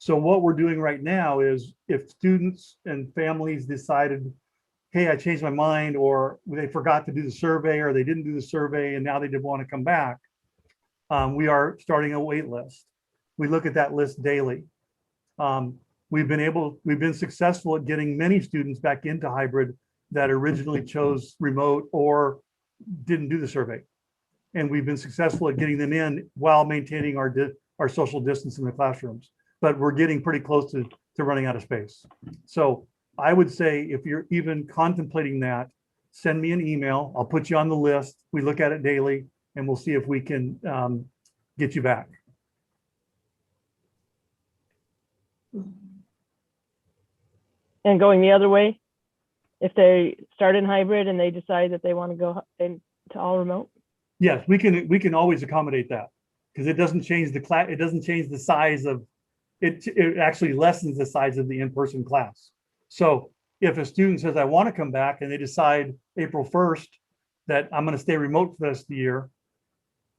So what we're doing right now is if students and families decided, hey, I changed my mind, or they forgot to do the survey, or they didn't do the survey and now they did want to come back, we are starting a wait list. We look at that list daily. We've been successful at getting many students back into hybrid that originally chose remote or didn't do the survey. And we've been successful at getting them in while maintaining our social distance in the classrooms. But we're getting pretty close to running out of space. So I would say if you're even contemplating that, send me an email. I'll put you on the list. We look at it daily and we'll see if we can get you back. And going the other way, if they start in hybrid and they decide that they want to go into all remote? Yes, we can always accommodate that because it doesn't change the class. It doesn't change the size of it. It actually lessens the size of the in-person class. So if a student says, I want to come back, and they decide April 1st that I'm going to stay remote for the rest of the year,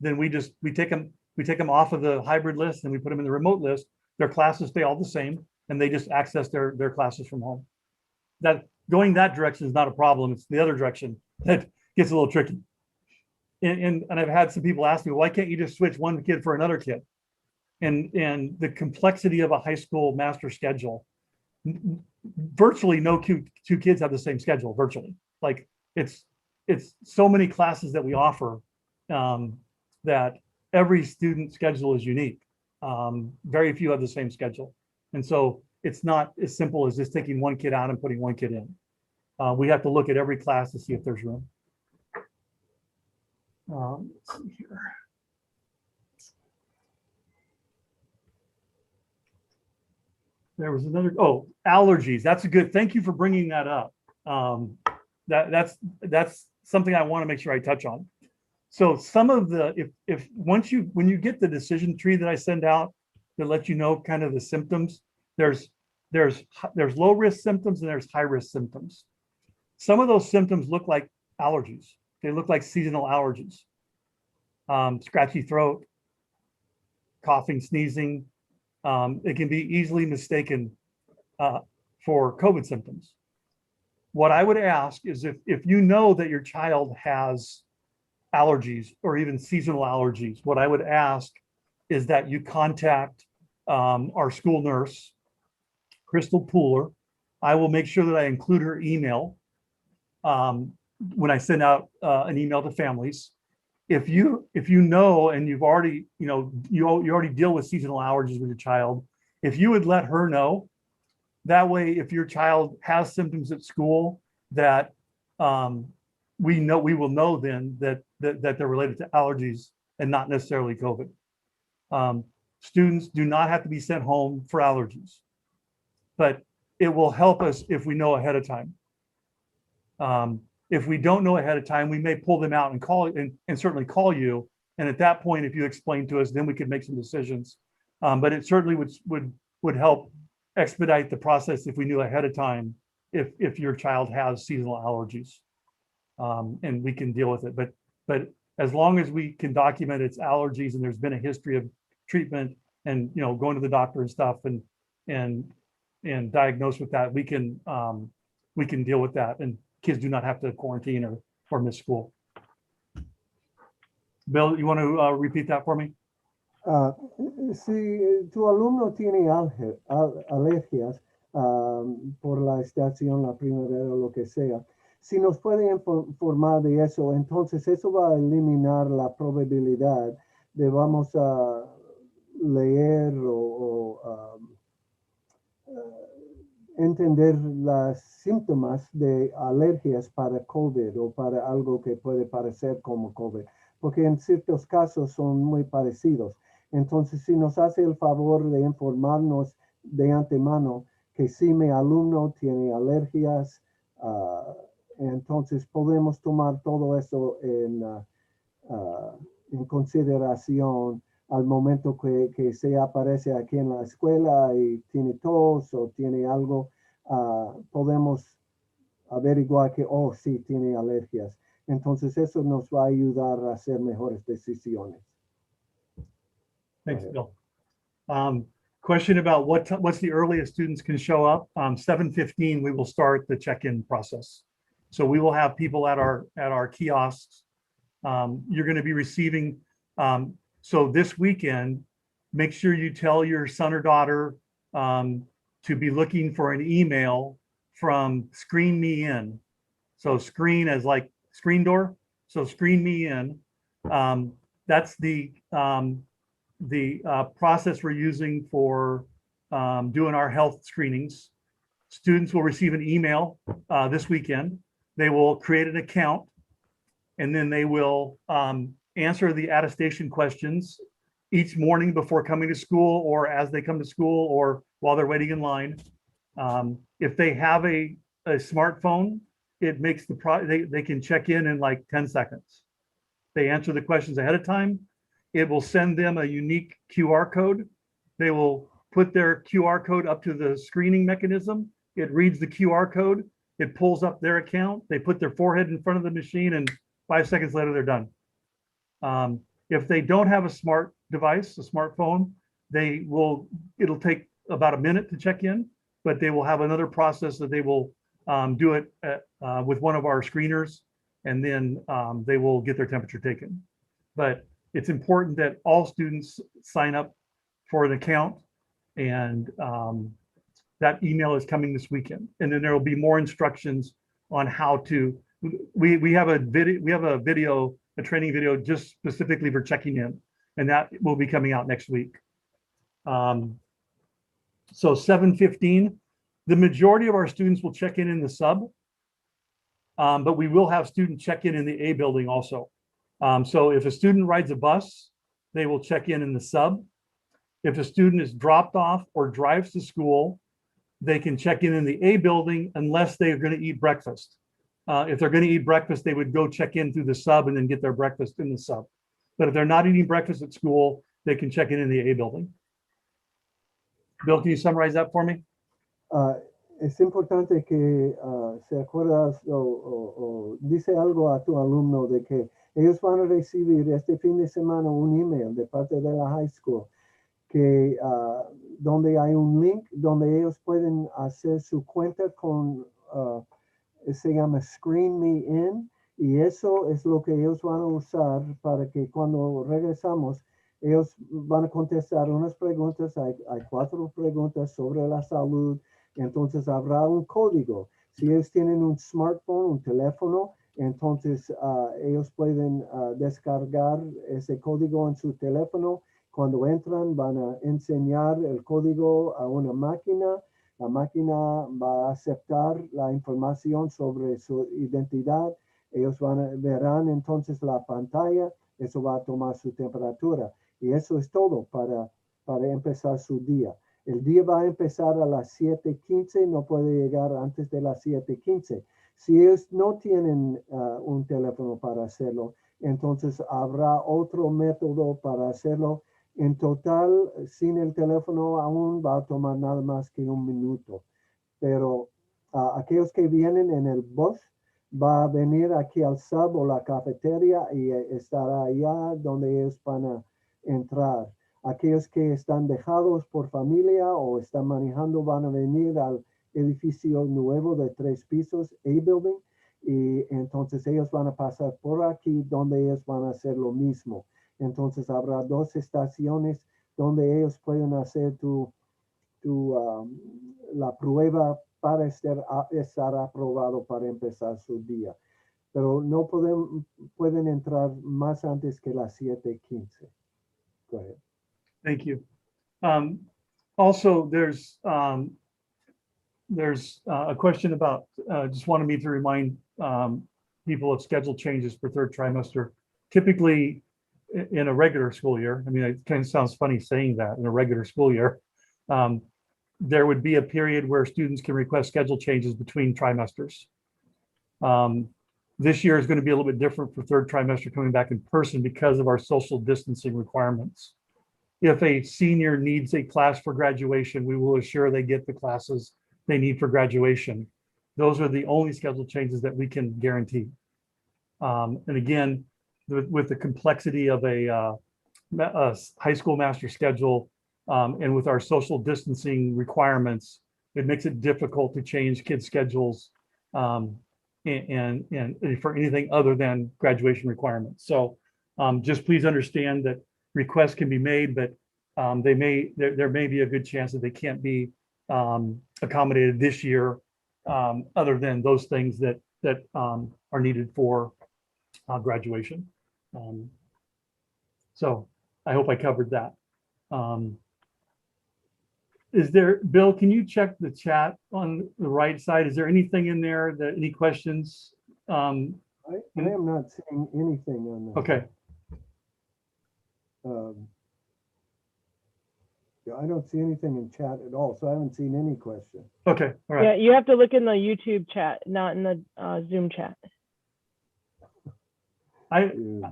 then we take them off of the hybrid list and we put them in the remote list. Their classes stay all the same and they just access their classes from home. going that direction is not a problem. It's the other direction that gets a little tricky. And I've had some people ask me, why can't you just switch one kid for another kid? And the complexity of a high school master schedule, virtually no two kids have the same schedule, virtually. Like it's so many classes that we offer that every student schedule is unique. Very few have the same schedule. And so it's not as simple as just taking one kid out and putting one kid in. We have to look at every class to see if there's room. Let's see here. There was another, oh, allergies. That's a good, thank you for bringing that up. That's something I want to make sure I touch on. So some of the, when you get the decision tree that I send out that let you know kind of the symptoms, there's low risk symptoms and there's high risk symptoms. Some of those symptoms look like allergies. They look like seasonal allergies. Scratchy throat, coughing, sneezing. It can be easily mistaken for COVID symptoms. What I would ask is if you know that your child has allergies or even seasonal allergies, what I would ask is that you contact our school nurse, Crystal Pooler. I will make sure that I include her email when I send out an email to families. If you know and you've already, you already deal with seasonal allergies with your child, if you would let her know, that way, if your child has symptoms at school that we will know then that they're related to allergies and not necessarily COVID. Students do not have to be sent home for allergies, but it will help us if we know ahead of time. If we don't know ahead of time, we may pull them out and call and certainly call you. And at that point, if you explain to us, then we could make some decisions. But it certainly would help expedite the process if we knew ahead of time if your child has seasonal allergies, and we can deal with it. But as long as we can document its allergies and there's been a history of treatment and going to the doctor and stuff and diagnose with that, we can deal with that. And kids do not have to quarantine or miss school. Bill, you want to repeat that for me? Si tu alumno tiene alergias por la estación, la primavera o lo que sea, si nos puede informar de eso, entonces eso va a eliminar la probabilidad de vamos a leer o entender los síntomas de alergias para COVID o para algo que puede parecer como COVID, porque en ciertos casos son muy parecidos. Entonces, si nos hace el favor de informarnos de antemano que si mi alumno tiene alergias, entonces podemos tomar todo eso en consideración al momento que se aparece aquí en la escuela y tiene tos o tiene algo, podemos averiguar que, oh, sí, tiene alergias. Entonces eso nos va a ayudar a hacer mejores decisiones. Thanks, Bill. Question about what's the earliest students can show up? 7:15, we will start the check-in process. So we will have people at our kiosks. You're going to be receiving, so this weekend, make sure you tell your son or daughter to be looking for an email from Screen Me In. So screen as like screen door. So Screen Me In. That's the process we're using for doing our health screenings. Students will receive an email this weekend. They will create an account, and then they will answer the attestation questions each morning before coming to school or as they come to school or while they're waiting in line. If they have a smartphone, it makes they can check in like 10 seconds. They answer the questions ahead of time. It will send them a unique QR code. They will put their QR code up to the screening mechanism. It reads the QR code. It pulls up their account. They put their forehead in front of the machine, and 5 seconds later, they're done. If they don't have a smart device, a smartphone, it'll take about a minute to check in, but they will have another process that they will do it with one of our screeners, and then they will get their temperature taken. But it's important that all students sign up for an account, and that email is coming this weekend. And then there will be more instructions on how to. We have a video, a training video just specifically for checking in, and that will be coming out next week. So 7:15, the majority of our students will check in the sub, but we will have student check in the A building also. So if a student rides a bus, they will check in the sub. If a student is dropped off or drives to school, they can check in the A building unless they're going to eat breakfast. If they're going to eat breakfast, they would go check in through the sub and then get their breakfast in the sub. But if they're not eating breakfast at school, they can check in the A building. Bill, can you summarize that for me? Es importante que se acuerdas o dice algo a tu alumno de que ellos van a recibir este fin de semana un email de parte de la high school que donde hay un link donde ellos pueden hacer su cuenta con se llama Screen Me In, y eso es lo que ellos van a usar para que cuando regresamos ellos van a contestar unas preguntas. Hay 4 preguntas sobre la salud. Entonces habrá un código. Si ellos tienen un smartphone, un teléfono, entonces ellos pueden descargar ese código en su teléfono. Cuando entran van a enseñar el código a una máquina. La máquina va a aceptar la información sobre su identidad. Ellos verán entonces la pantalla. Eso va a tomar su temperatura. Y eso es todo para empezar su día. El día va a empezar a las 7:15, no puede llegar antes de las 7:15. Si ellos no tienen un teléfono para hacerlo, entonces habrá otro método para hacerlo. En total, sin el teléfono aún va a tomar nada más que 1 minuto. Pero aquellos que vienen en el bus, va a venir aquí al sub o la cafeteria y estará allá donde ellos van a entrar. Aquellos que están dejados por familia o están manejando van a venir al edificio nuevo de 3 pisos, A Building, y entonces ellos van a pasar por aquí donde ellos van a hacer lo mismo. Entonces habrá 2 estaciones donde ellos pueden hacer la prueba para estar aprobado para empezar su día. Pero no pueden entrar más antes que las 7:15. Go ahead. Thank you. Also, there's a question about, just wanted me to remind people of schedule changes for 3rd trimester. Typically, in a regular school year, I mean, it kind of sounds funny saying that, in a regular school year, there would be a period where students can request schedule changes between trimesters. This year is going to be a little bit different for 3rd trimester coming back in person because of our social distancing requirements. If a senior needs a class for graduation, we will assure they get the classes they need for graduation. Those are the only schedule changes that we can guarantee. And again, with the complexity of a high school master schedule and with our social distancing requirements, it makes it difficult to change kids' schedules and for anything other than graduation requirements. So just please understand that requests can be made, but there may be a good chance that they can't be accommodated this year, other than those things that are needed for graduation. So I hope I covered that. Is there, Bill, can you check the chat on the right side? Is there anything in there that, any questions? I am not seeing anything on that. Okay. Yeah, I don't see anything in chat at all, so I haven't seen any question. Okay, all right. Yeah, you have to look in the YouTube chat, not in the Zoom chat. Yeah.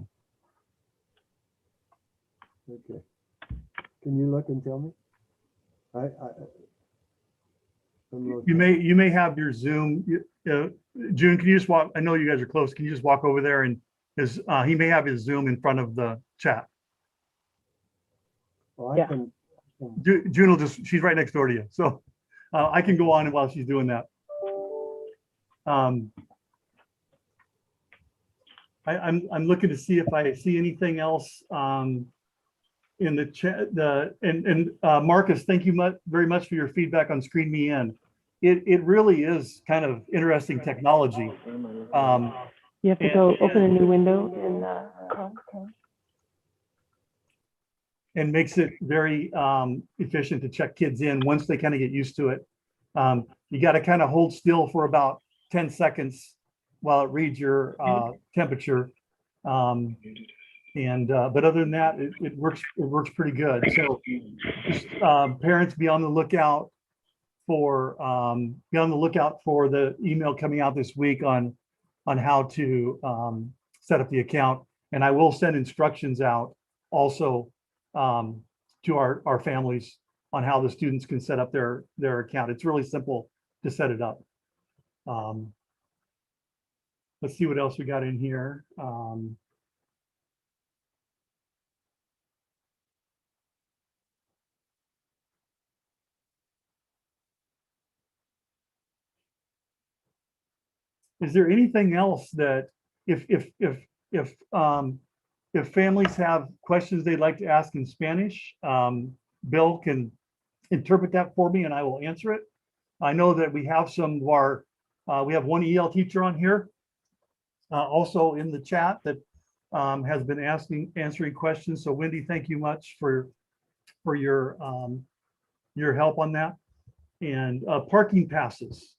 Okay. Can you look and tell me? You may have your Zoom. June, can you just walk? I know you guys are close. Can you just walk over there, and he may have his Zoom in front of the chat. Well, I Yeah. can, June will she's right next door to you, so I can go on while she's doing that. I'm looking to see if I see anything else in the chat. Marcus, thank you very much for your feedback on Screen Me In. It really is kind of interesting technology. You have to go open a new window in Chrome. And makes it very efficient to check kids in once they kind of get used to it. You got to kind of hold still for about 10 seconds while it reads your temperature. But other than that, it works pretty good. So just, parents, be on the lookout for the email coming out this week on how to set up the account. And I will send instructions out also to our families on how the students can set up their account. It's really simple to set it up. Let's see what else we got in here. Is there anything else that if families have questions they'd like to ask in Spanish, Bill can interpret that for me and I will answer it. I know that we have some of our, we have one EL teacher on here, also in the chat that has been answering questions. So Wendy, thank you much for your help on that. And parking passes.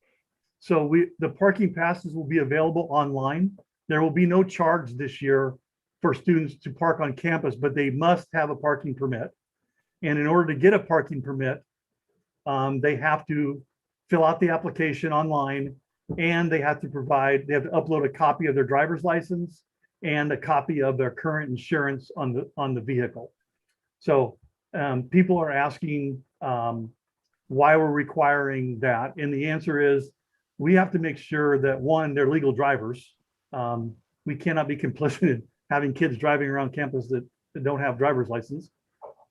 So the parking passes will be available online. There will be no charge this year for students to park on campus, but they must have a parking permit. And in order to get a parking permit, they have to fill out the application online, and they have to upload a copy of their driver's license and a copy of their current insurance on the vehicle. So people are asking why we're requiring that. And the answer is, we have to make sure that, one, they're legal drivers. We cannot be complicit in having kids driving around campus that don't have driver's license.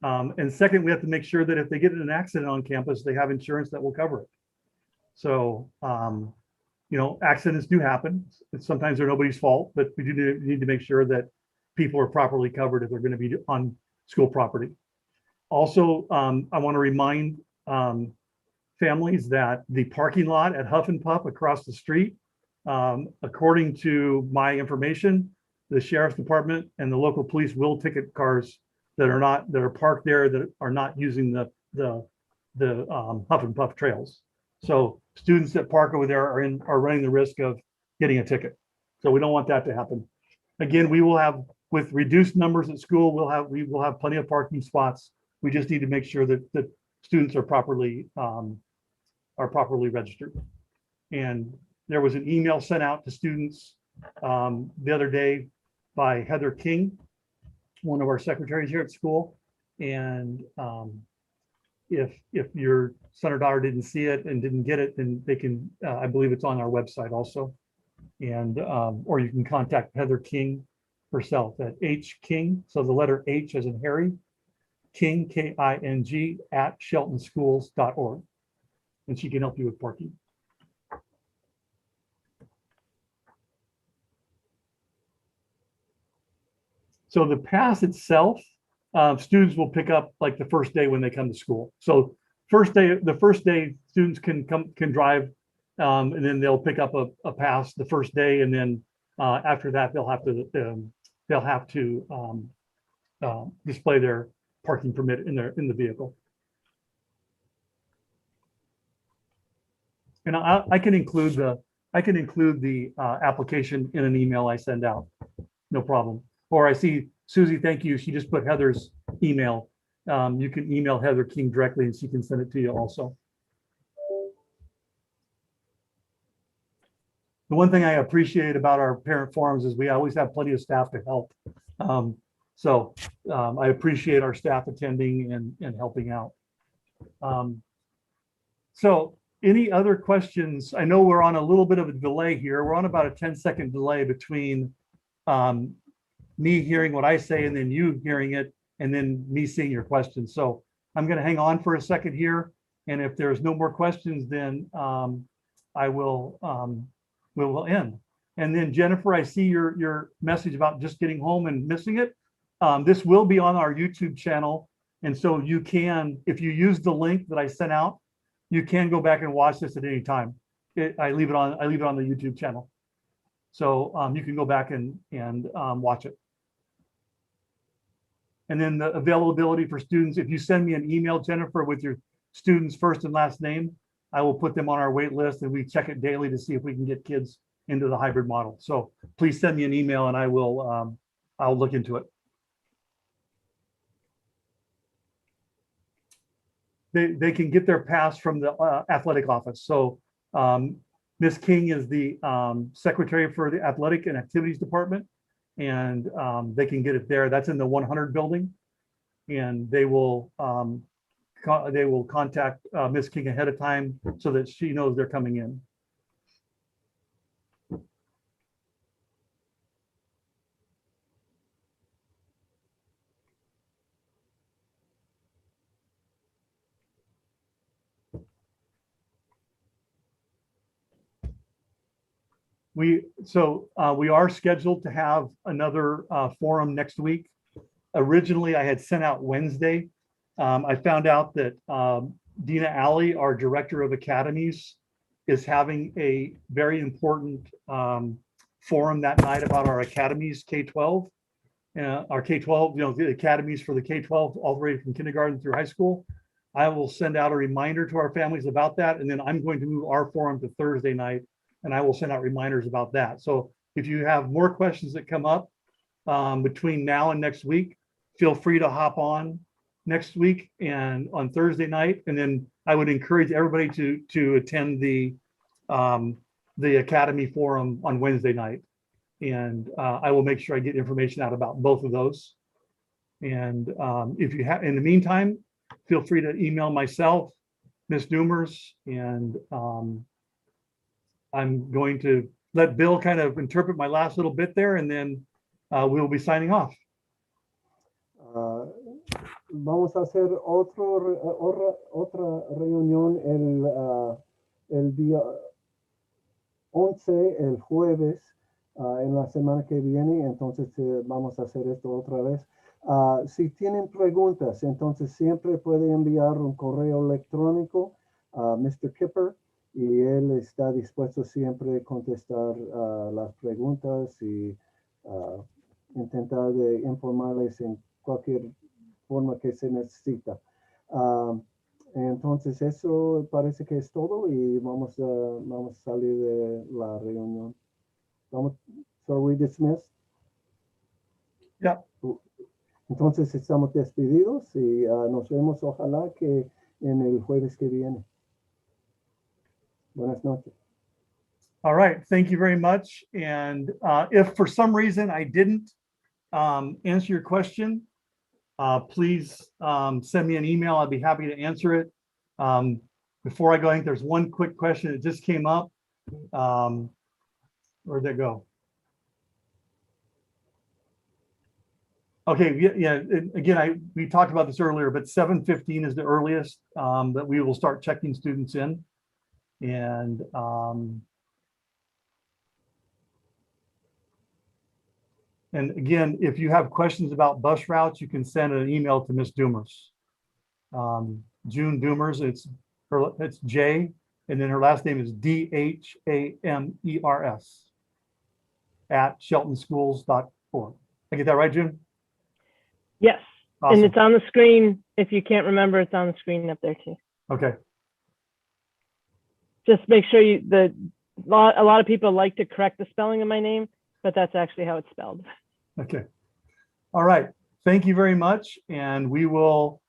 And second, we have to make sure that if they get in an accident on campus, they have insurance that will cover it. So, accidents do happen. Sometimes they're nobody's fault, but we do need to make sure that people are properly covered if they're going to be on school property. Also, I want to remind families that the parking lot at Huff and Puff across the street, according to my information, the sheriff's department and the local police will ticket cars that are parked there that are not using the Huff and Puff trails. So students that park over there are running the risk of getting a ticket. So we don't want that to happen. Again, we will have, with reduced numbers at school, we will have plenty of parking spots. We just need to make sure that students are properly registered. And there was an email sent out to students the other day by Heather King, one of our secretaries here at school. And if your son or daughter didn't see it and didn't get it, then they can, I believe it's on our website also. And, or you can contact Heather King herself at H King. So the letter H as in Harry, King, K-I-N-G @sheltonschools.org. And she can help you with parking. So the pass itself, students will pick up like the first day when they come to school. So the first day students can drive, and then they'll pick up a pass the first day, and then after that they'll have to display their parking permit in the vehicle. And I can include the application in an email I send out, no problem. Or I see Susie, thank you. She just put Heather's email. You can email Heather King directly and she can send it to you also. The one thing I appreciate about our parent forums is we always have plenty of staff to help. I appreciate our staff attending and helping out. So any other questions? I know we're on a little bit of a delay here. We're on about a 10-second delay between me hearing what I say and then you hearing it and then me seeing your questions. So I'm going to hang on for a second here. And if there's no more questions, then I will will end. And then Jennifer, I see your message about just getting home and missing it. This will be on our YouTube channel. And so you can, if you use the link that I sent out, you can go back and watch this at any time. I leave it on the YouTube channel. So you can go back and watch it. And then the availability for students, if you send me an email, Jennifer, with your students' first and last name, I will put them on our wait list, and we check it daily to see if we can get kids into the hybrid model. So please send me an email and I will, I'll look into it. They can get their pass from the athletic office. So Ms. King is the secretary for the athletic and activities department, and they can get it there. That's in the 100 building, and they will contact Ms. King ahead of time so that she knows they're coming in. We are scheduled to have another forum next week. Originally, I had sent out Wednesday. I found out that Dina Alley, our director of academies, is having a very important forum that night about our academies K-12. Our K-12, you know, the academies for the K-12 all the way from kindergarten through high school. I will send out a reminder to our families about that, and then I'm going to move our forum to Thursday night, and I will send out reminders about that. So if you have more questions that come up between now and next week, feel free to hop on next week and on Thursday night. And then I would encourage everybody to attend the Academy Forum on Wednesday night. And I will make sure I get information out about both of those. And if you have, in the meantime, feel free to email myself, Ms. Doomers, and I'm going to let Bill kind of interpret my last little bit there, and then we'll be signing off. Vamos a hacer otra reunión el día 11, el jueves, en la semana que viene. Entonces vamos a hacer esto otra vez. Si tienen preguntas, entonces siempre pueden enviar un correo electrónico a Mr. Kipper, y él está dispuesto siempre a contestar las preguntas y intentar de informarles en cualquier forma que se necesita. Entonces eso parece que es todo, y vamos a salir de la reunión. So we dismissed? Yeah. Entonces estamos despedidos, y nos vemos ojalá que en el jueves que viene. Buenas noches. All right, thank you very much. And if for some reason I didn't answer your question, please send me an email. I'd be happy to answer it. Before I go, I think there's one quick question that just came up. Where'd that go? Okay, yeah. Again, we talked about this earlier, but 7:15 is the earliest that we will start checking students in. And again, if you have questions about bus routes, you can send an email to Ms. Doomers. June Doomers, it's J, and then her last name is DHAMERS @sheltonschools.org. I get that right, June? Yes. Awesome. And it's on the screen. If you can't remember, it's on the screen up there too. Okay. Just make sure a lot of people like to correct the spelling of my name, but that's actually how it's spelled. Okay. All right. Thank you very much. And we will